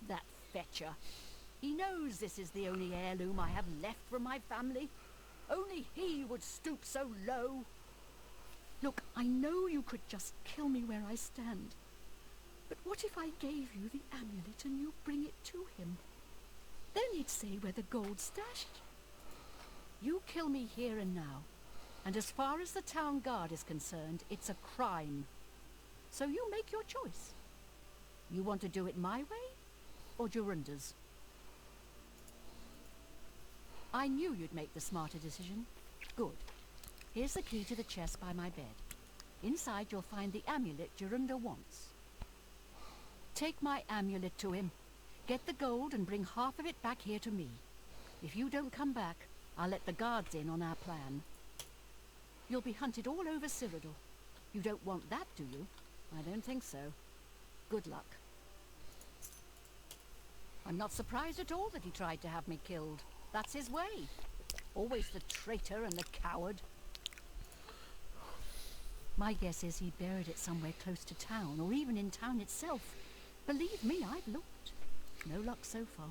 That fetcher. He knows this is the only heirloom I have left from my family. Only he would stoop so low. Look, I know you could just kill me where I stand. But what if I gave you the amulet and you bring it to him? Then he'd say where the gold's stashed. You kill me here and now. And as far as the town guard is concerned, it's a crime. So you make your choice. You want to do it my way, or Jorunda's? I knew you'd make the smarter decision. Good. Here's the key to the chest by my bed. Inside you'll find the amulet Jorunda wants. Take my amulet to him. Get the gold and bring half of it back here to me. If you don't come back, I'll let the guards in on our plan. You'll be hunted all over Cyrodiil. You don't want that, do you? I don't think so. Good luck. I'm not surprised at all that he tried to have me killed. That's his way. Always the traitor and the coward. My guess is he buried it somewhere close to town, or even in town itself. Believe me, I've looked. No luck so far.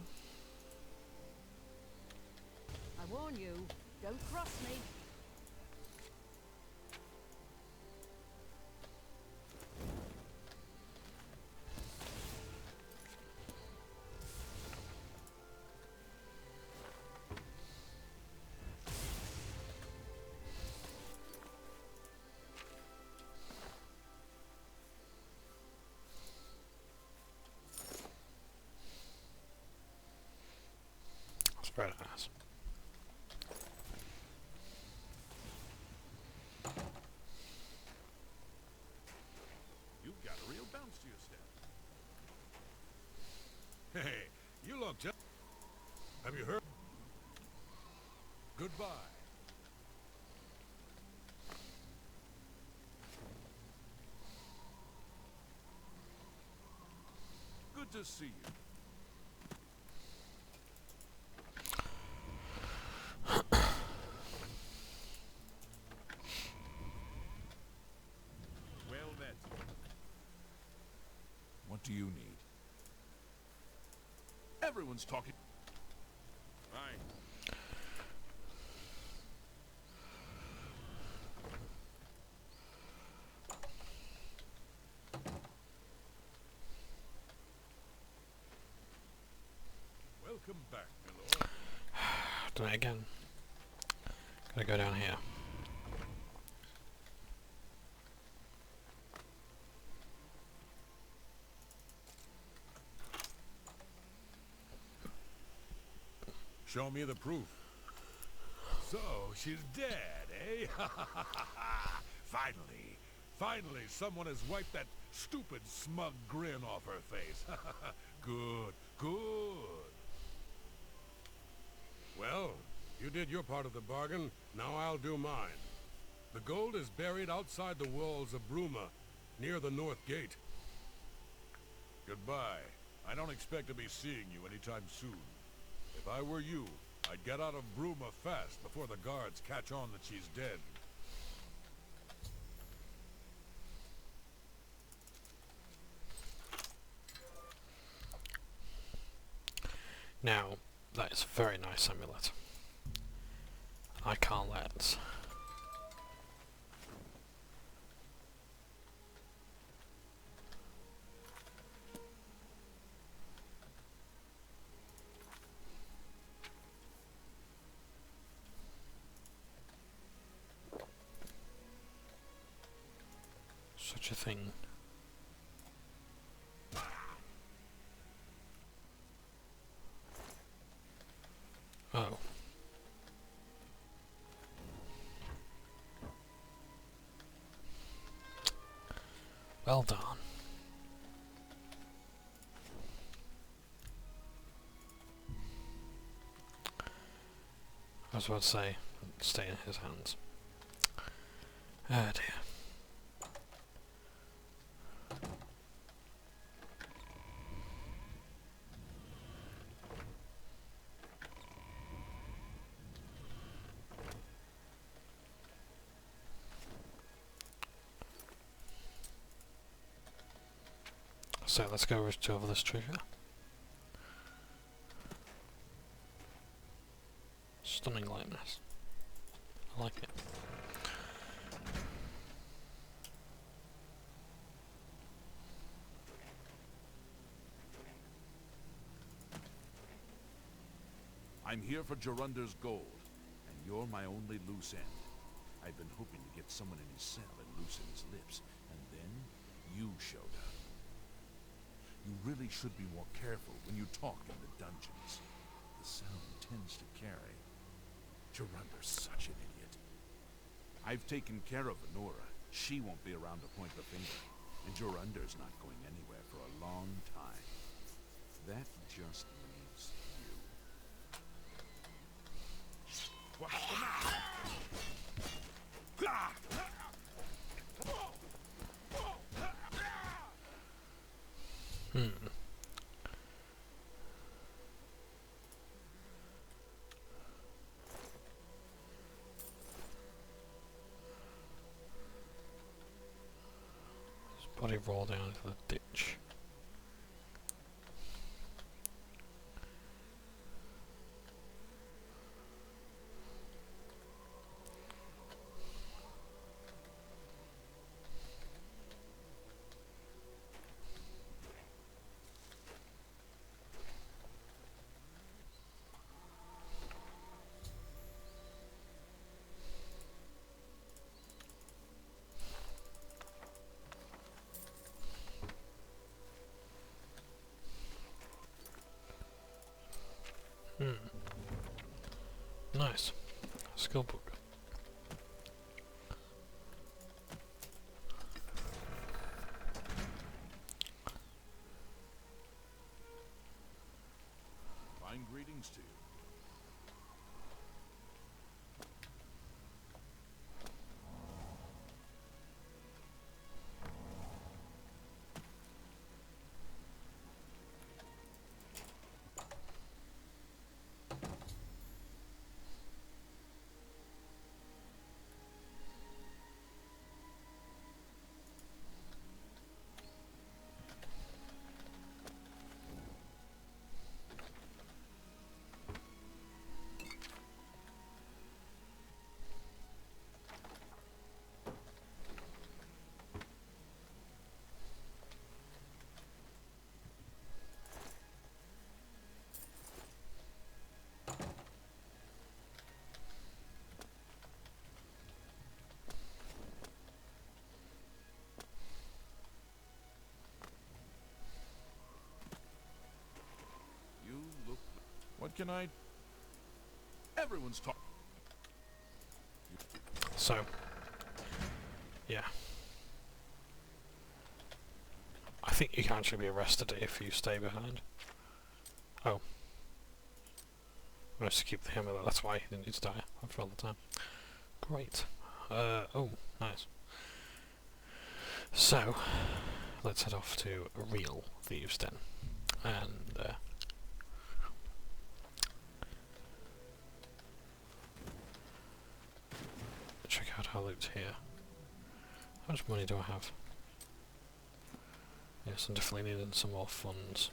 I warn you, don't cross me. Very nice. You've got a real bounce to your step. Hey, you look just... Have you heard? Goodbye. Good to see you. What do you need? Everyone's talking. Fine. Welcome back, my lord. Done it again. Gotta go down here. Show me the proof. So, she's dead, eh? Finally, someone has wiped that stupid, smug grin off her face. Good. Well, you did your part of the bargain, now I'll do mine. The gold is buried outside the walls of Bruma, near the north gate. Goodbye. I don't expect to be seeing you anytime soon. If I were you, I'd get out of Bruma fast before the guards catch on that she's dead. Now, that is a very nice amulet. I can't let. Such a thing. Oh. Well done. I was about to say, stay in his hands. Oh dear. So let's go over this treasure. Stunning lightness. I like it. I'm here for Jorunder's gold, and you're my only loose end. I've been hoping to get someone in his cell and loosen his lips, and then you showed up. You really should be more careful when you talk in the dungeons. The sound tends to carry. Jorunder's such an idiot. I've taken care of Honora. She won't be around to point the finger. And Jorunder's not going anywhere for a long time. That just leaves you. What's the matter? His body rolled down into the ditch. Nice. Skill book. Fine greetings to you. What can I... Everyone's talking. So, yeah. I think you can actually be arrested if you stay behind. Oh. I managed to keep him, that's why he didn't need to die after all the time. Great. Oh, nice. So, let's head off to a real Thieves' Den. And, check out our loot here. How much money do I have? Yes, I'm definitely needing some more funds.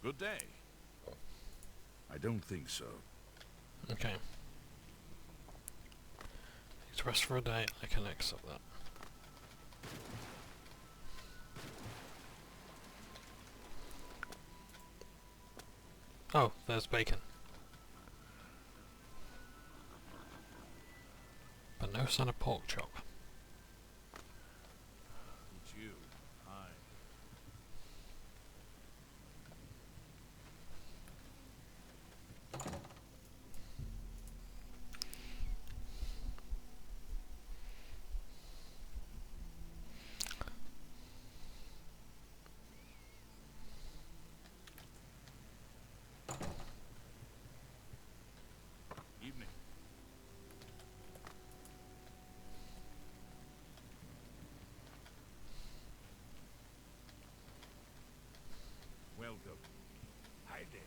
Good day. I don't think so. Okay. Need to rest for a day, I can accept that. Oh, there's bacon. But no sign of pork chop. It's you. Hi. Evening. Welcome. Hi there.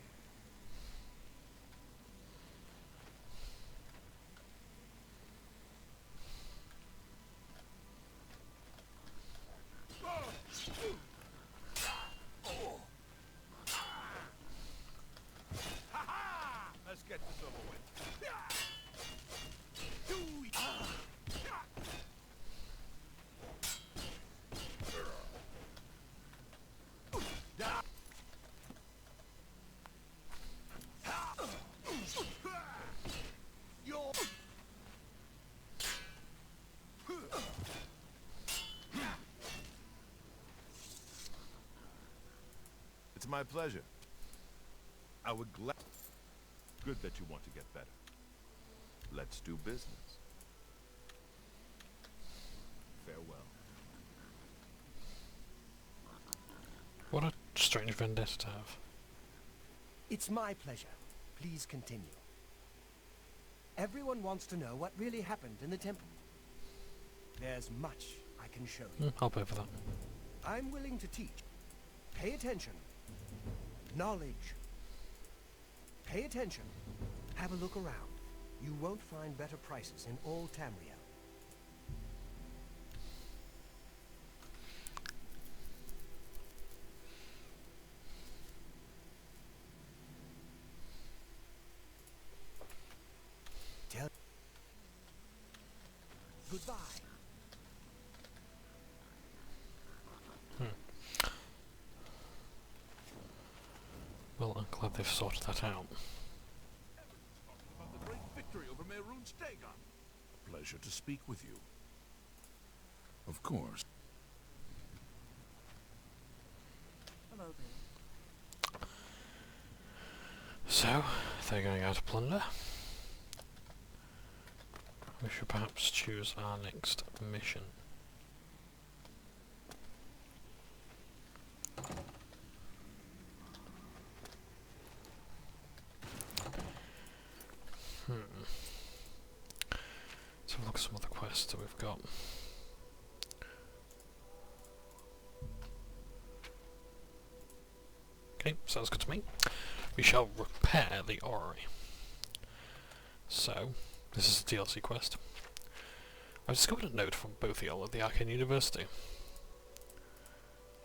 Ha-ha! Let's get this over with. It's my pleasure. I would Good that you want to get better. Let's do business. Farewell. What a strange vendetta to have. It's my pleasure. Please continue. Everyone wants to know what really happened in the temple. There's much I can show you. I'll pay for that. I'm willing to teach. Pay attention. Knowledge. Pay attention. Have a look around. You won't find better prices in all Tamriel. Tell. Goodbye. Well, I'm glad they've sorted that out. About the great victory over Mehrunes Dagon. A pleasure to speak with you. Of course. Hello there. So, they're going out to plunder. We should perhaps choose our next mission. Let's have a look at some of the quests that we've got. Okay, sounds good to me. We shall repair the orrery. So, this is a DLC quest. I've discovered a note from Bothiel at the Arcane University.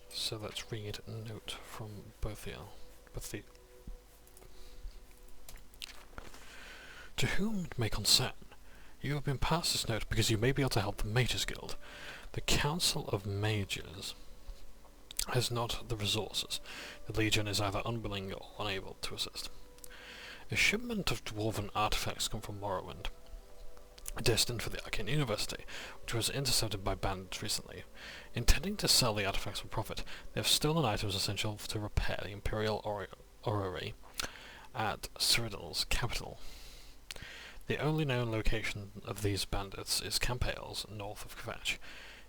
So let's read a note from Bothiel. To whom it may concern, you have been passed this note because you may be able to help the Mages Guild. The Council of Mages has not the resources. The Legion is either unwilling or unable to assist. A shipment of dwarven artifacts come from Morrowind, destined for the Arcane University, which was intercepted by bandits recently. Intending to sell the artifacts for profit, they have stolen items essential to repair the Imperial Orrery at Cyrodiil's capital. The only known location of these bandits is Camp Hales, north of Kvatch.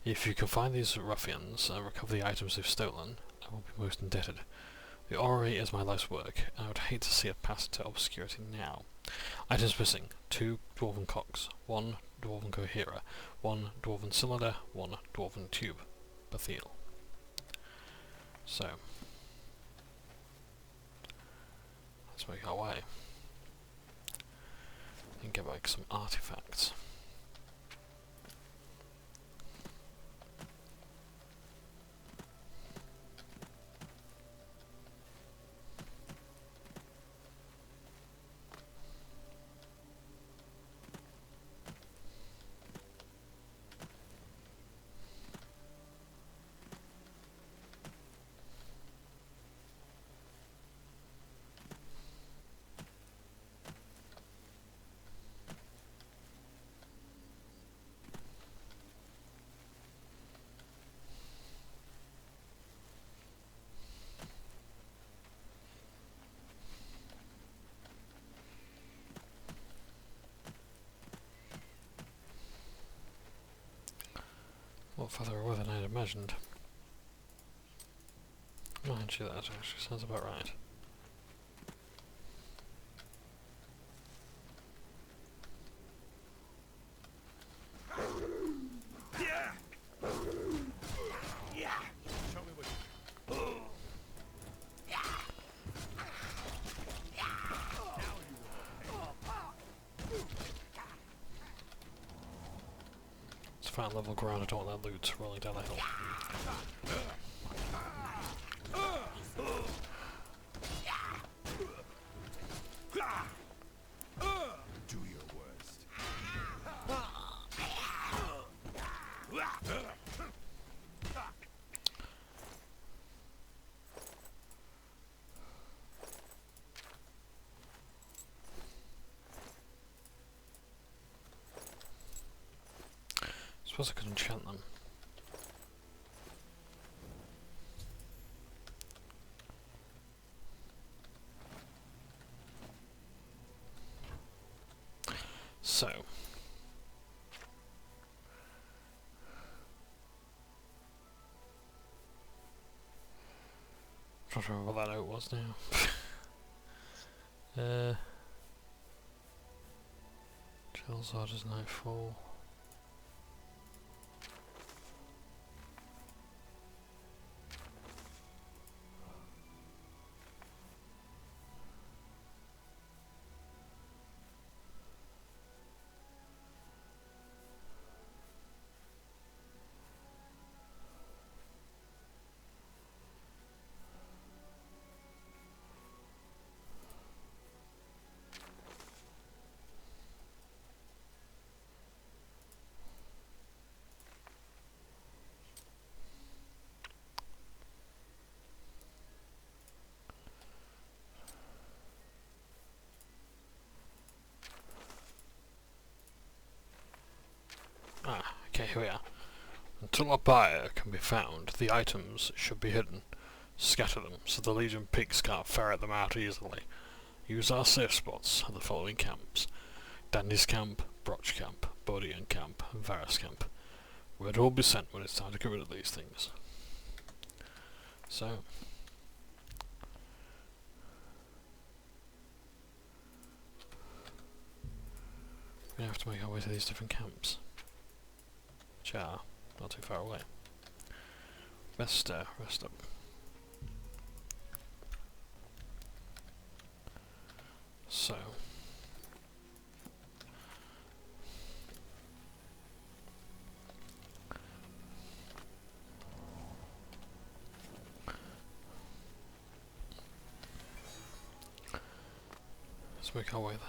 If you can find these ruffians and recover the items they've stolen, I will be most indebted. The orrery is my life's work, and I would hate to see it pass to obscurity now. Items missing: 2 dwarven cocks, 1 dwarven coherer, 1 dwarven cylinder, 1 dwarven tube. Bethiel. So, let's make our way and get back some artifacts. A lot further away than I had imagined. Oh, actually that actually sounds about right. Find level ground, I don't want that loot rolling down the hill. Do your worst. I suppose I could enchant them. So, trying to remember what that note was now. Johnbonne's Nightfall. Ah, okay, here we are. Until a buyer can be found, the items should be hidden. Scatter them so the Legion pigs can't ferret them out easily. Use our safe spots at the following camps: Dandy's Camp, Broch Camp, Bodian Camp, and Varus Camp. Word will be sent when it's time to get rid of these things. So, I'm gonna have to make our way to these different camps, which are not too far away. Rest up. So, let's make our way there.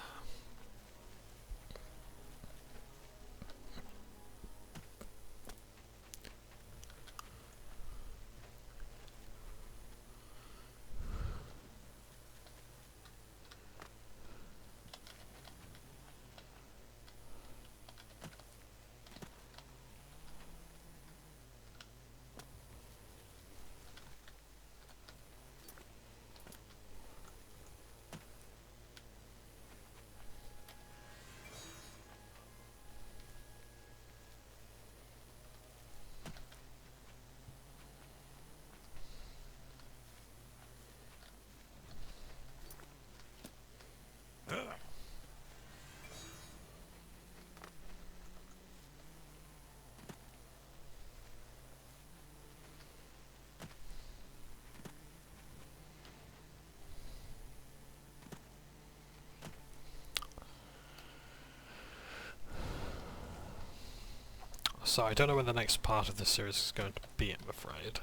So I don't know when the next part of this series is going to be, I'm afraid.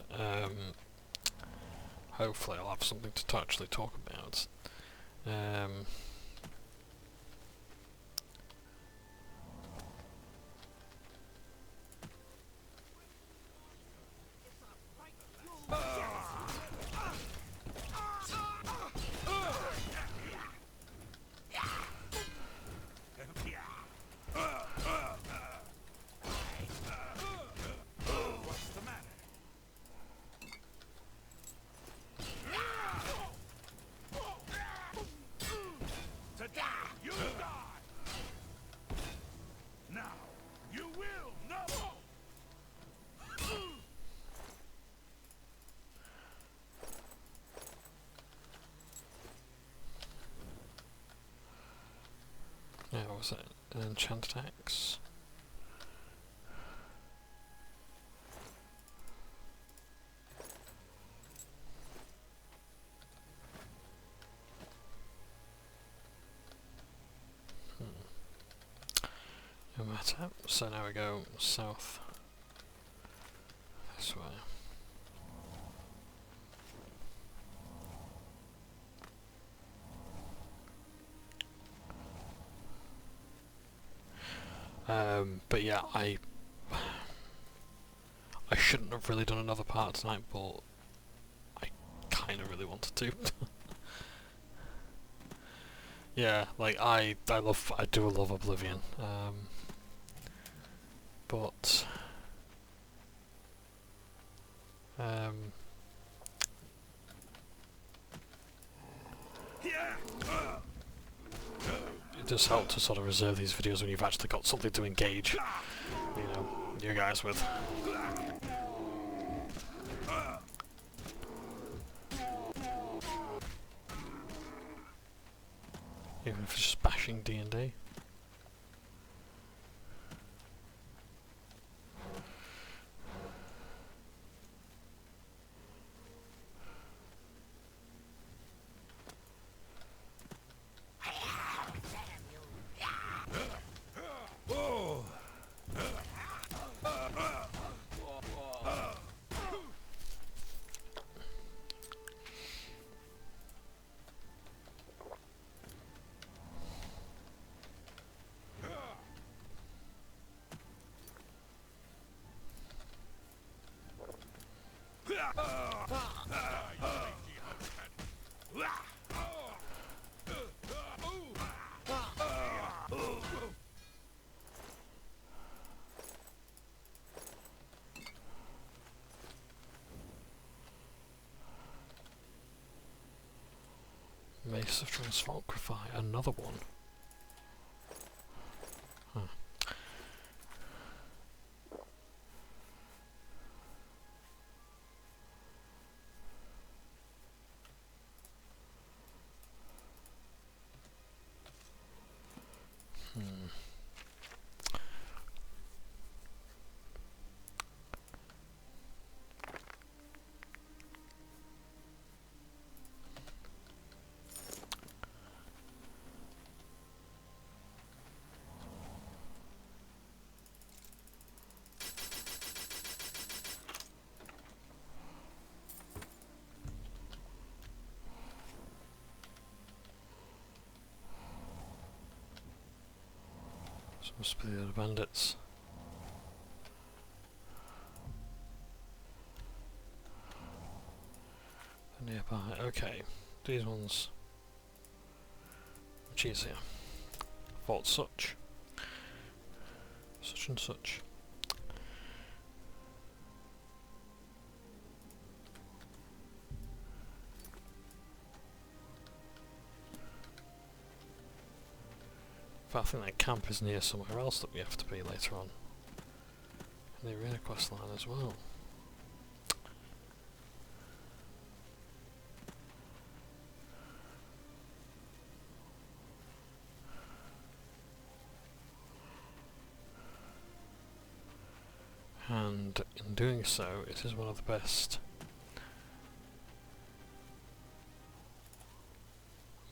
Hopefully I'll have something to actually talk about. Yeah, what was it? An enchanted axe? No matter. So now we go south. This way. But yeah, I shouldn't have really done another part tonight, but I kind of really wanted to. Yeah, like I do love Oblivion, but it does help to sort of reserve these videos when you've actually got something to engage, you know, you guys with. Even if it's just bashing D&D. Mace of Transfogrify, another one. Huh. So must be the other bandits. Nearby. Okay, these ones much easier. Fort such and such. But I think that camp is near somewhere else that we have to be later on. In the arena quest line as well. And in doing so, it is one of the best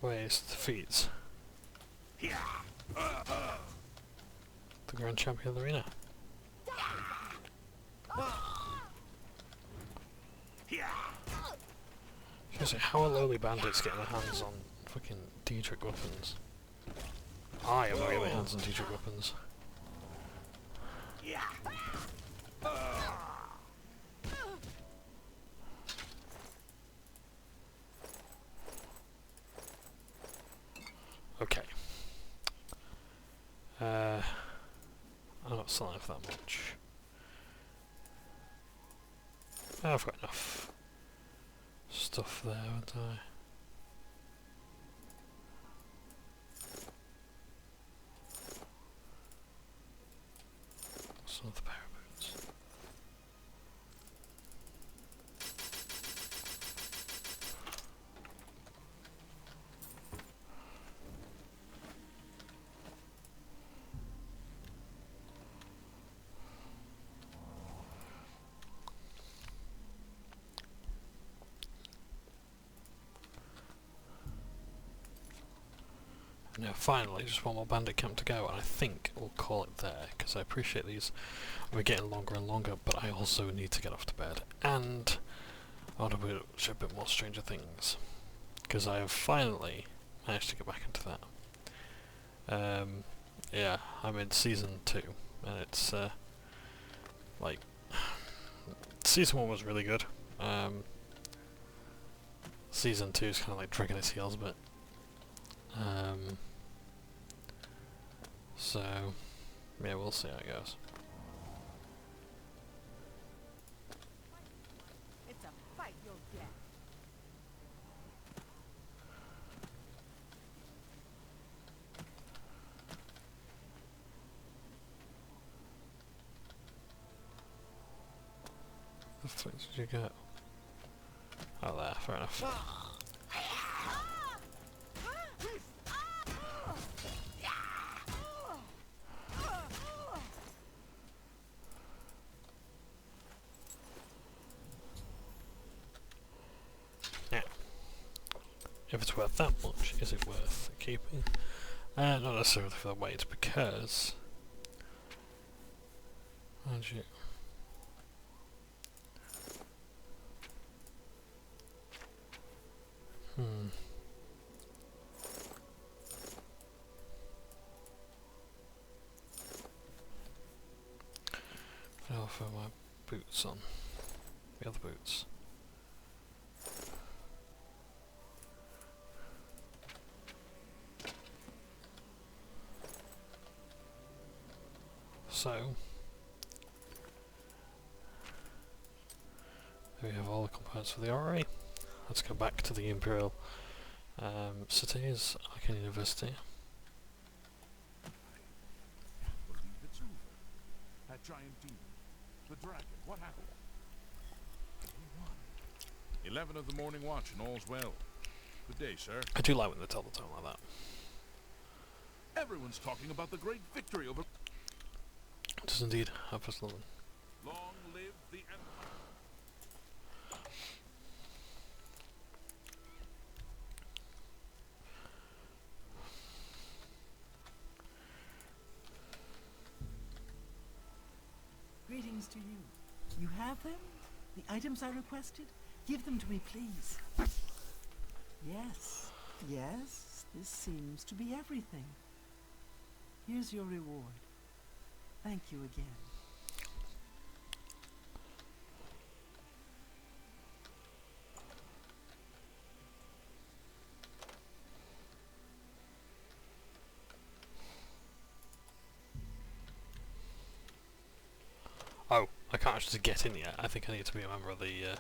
ways to defeat the Grand Champion of the Arena. Seriously, how are lowly bandits getting their hands on fucking Dietrich weapons? I am not getting my hands on Dietrich weapons. Okay. I'm not selling for that much. I've got enough stuff there, haven't I? Some of the pair of boots. Now finally, just one more bandit camp to go, and I think we'll call it there, because I appreciate these. We're getting longer and longer, but I also need to get off to bed, and I want to watch a bit more Stranger Things, because I have finally managed to get back into that. Yeah, I'm in season 2, and it's like season 1 was really good. Season 2 is kind of like dragging its heels a bit. So, yeah, we'll see how it goes. It's a fight you'll get. The fuck did you get? Oh, there, fair enough. If it's worth that much, is it worth keeping? Not necessarily for the weight, because... How'd you... I'll throw my boots on. The other boots. So, there we have all the components for the RA. Let's go back to the Imperial cities, Arcane University. Believe it's over. That giant demon, the dragon, what happened? We won. 11 of the morning watch and all's well. Good day, sir. I do like when they tell the tone like that. Everyone's talking about the great victory over... It does indeed have us London. Long live the Empire. Greetings to you. You have them? The items I requested? Give them to me, please. Yes, yes, this seems to be everything. Here's your reward. Thank you again. Oh, I can't actually get in yet. I think I need to be a member of the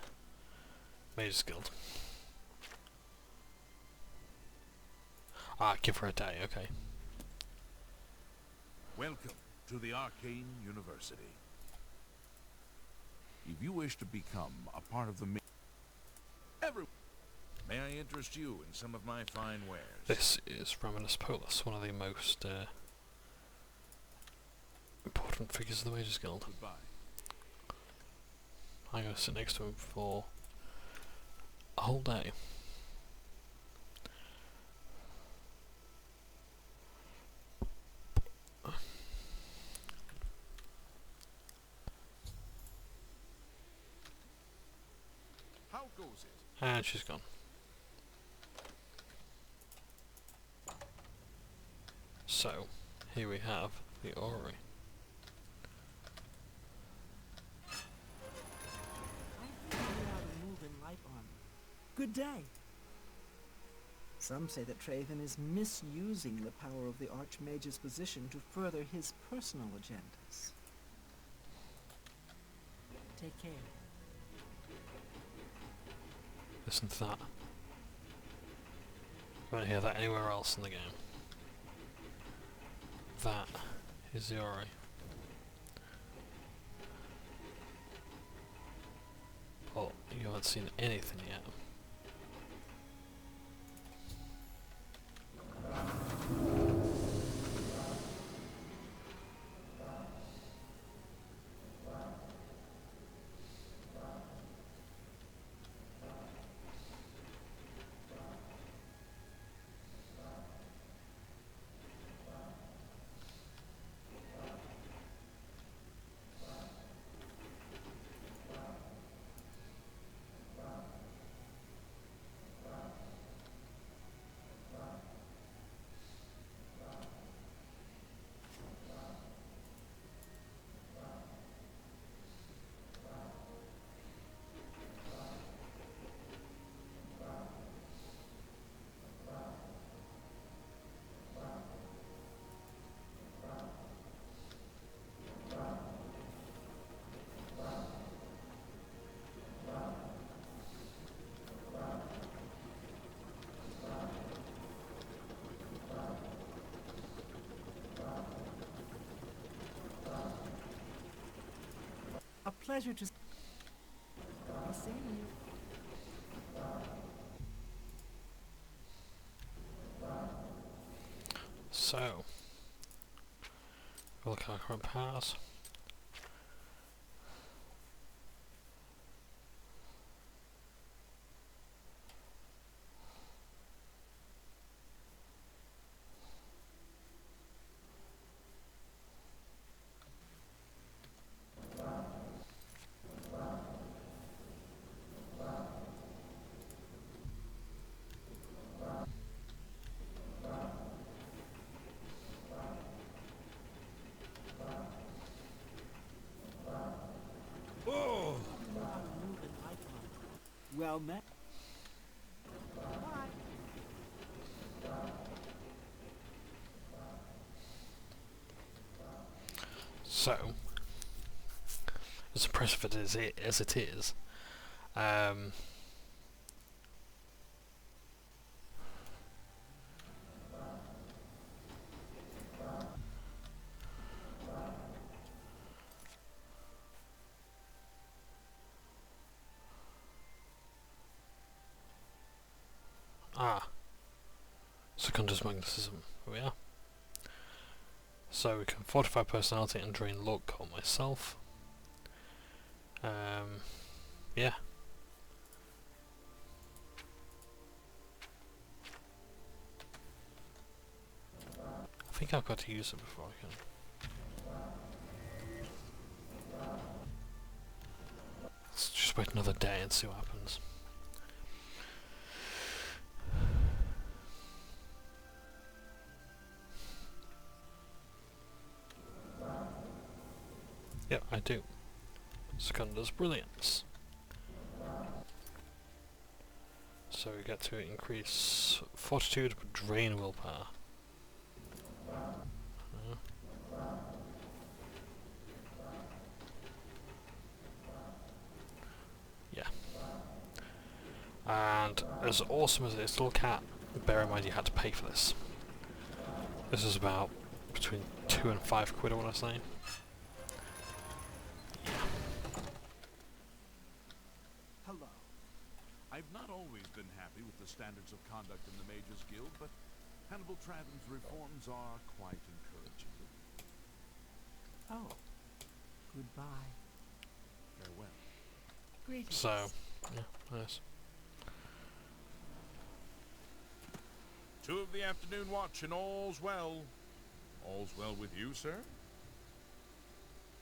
Mages Guild. Ah, give her a day, okay. Welcome to the Arcane University. If you wish to become a part of the May I interest you in some of my fine wares? This is Raminus Polus, one of the most important figures of the Mages Guild. Goodbye. I'm going to sit next to him for a whole day. And she's gone. So, here we have the orrery. I think we ought to move in light armor. Good day. Some say that Traven is misusing the power of the Archmage's position to further his personal agendas. Take care. Listen to that. You won't hear that anywhere else in the game. That is the orrery. But you haven't seen anything yet. A pleasure to see you. So, we'll look at our current powers. Well met. So, as impressive as it is, Secundus magnetism. Here we are. So we can fortify personality and drain luck on myself. Yeah. I think I've got to use it before I can. Let's just wait another day and see what happens. Yep, I do. Secundus Brilliance. So we get to increase fortitude but drain willpower. Yeah. And as awesome as it is, little cat, bear in mind you had to pay for this. This is about between 2 and 5 quid, I want to say. Hello. I've not always been happy with the standards of conduct in the Mages Guild, but Hannibal Traven's reforms are quite encouraging. Oh. Goodbye. Farewell. Greetings. So, yeah, nice. 2 of the afternoon watch and all's well. All's well with you, sir?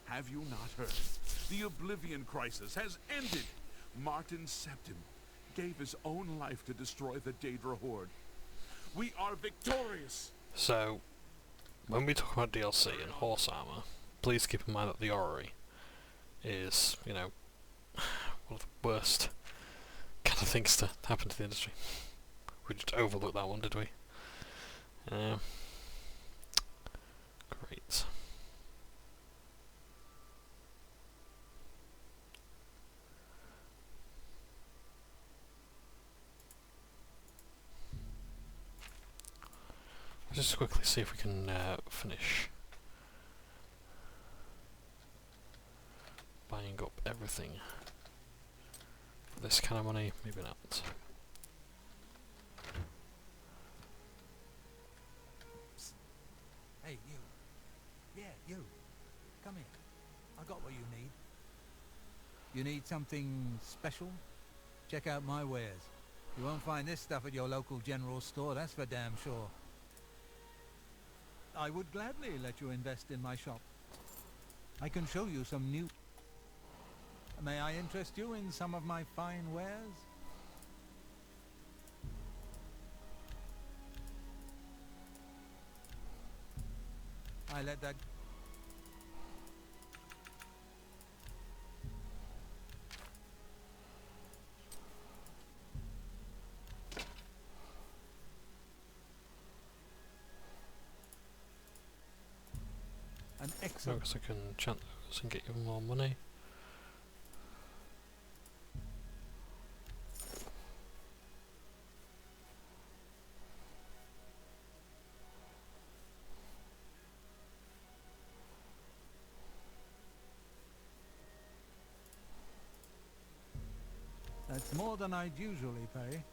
Have you not heard? The Oblivion crisis has ended. Martin Septim, gave his own life to destroy the Daedra Horde. We are victorious! So, when we talk about DLC and horse armor, please keep in mind that the orrery is, you know, one of the worst kind of things to happen to the industry. We just overlooked that one, did we? Great. Let's just quickly see if we can finish buying up everything for this kind of money. Maybe not. Hey, you. Yeah, you. Come here. I got what you need. You need something special? Check out my wares. You won't find this stuff at your local general store, that's for damn sure. I would gladly let you invest in my shop. I can show you some new... May I interest you in some of my fine wares? I let that... An excellent... I guess I can chant those and get you more money. That's more than I'd usually pay.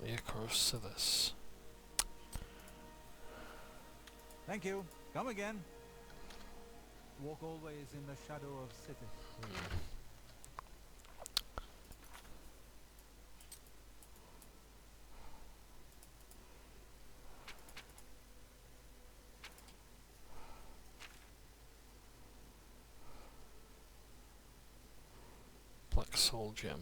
Yeah, of course, to this. Thank you. Come again. Walk always in the shadow of cities. Black Soul Gem.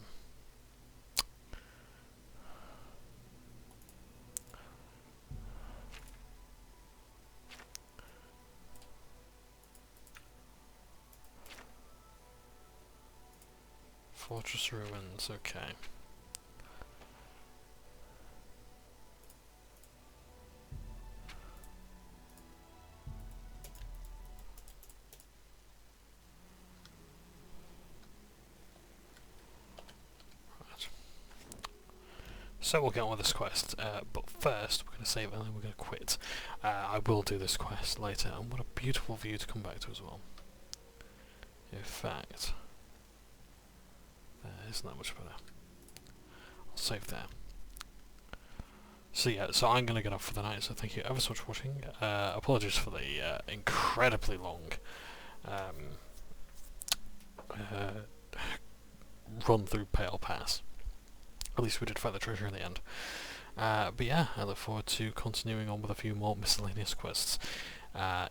Fortress Ruins, okay. Right. So we'll get on with this quest, but first we're going to save and then we're going to quit. I will do this quest later, and what a beautiful view to come back to as well. In fact... isn't that much better? I'll save there. So yeah, so I'm going to get off for the night, so thank you ever so much for watching. Apologies for the incredibly long run through Pale Pass. At least we did find the treasure in the end. But yeah, I look forward to continuing on with a few more miscellaneous quests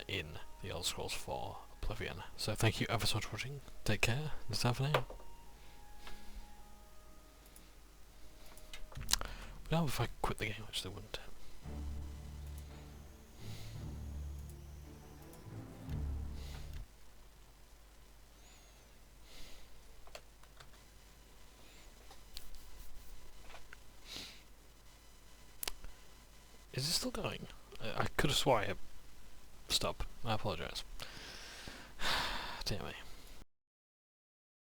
in the Elder Scrolls 4 Oblivion. So thank you ever so much for watching. Take care, and ta for now. Now if I quit the game, actually wouldn't it? Is it still going? I could have swore I had stopped. I apologise. Dear me.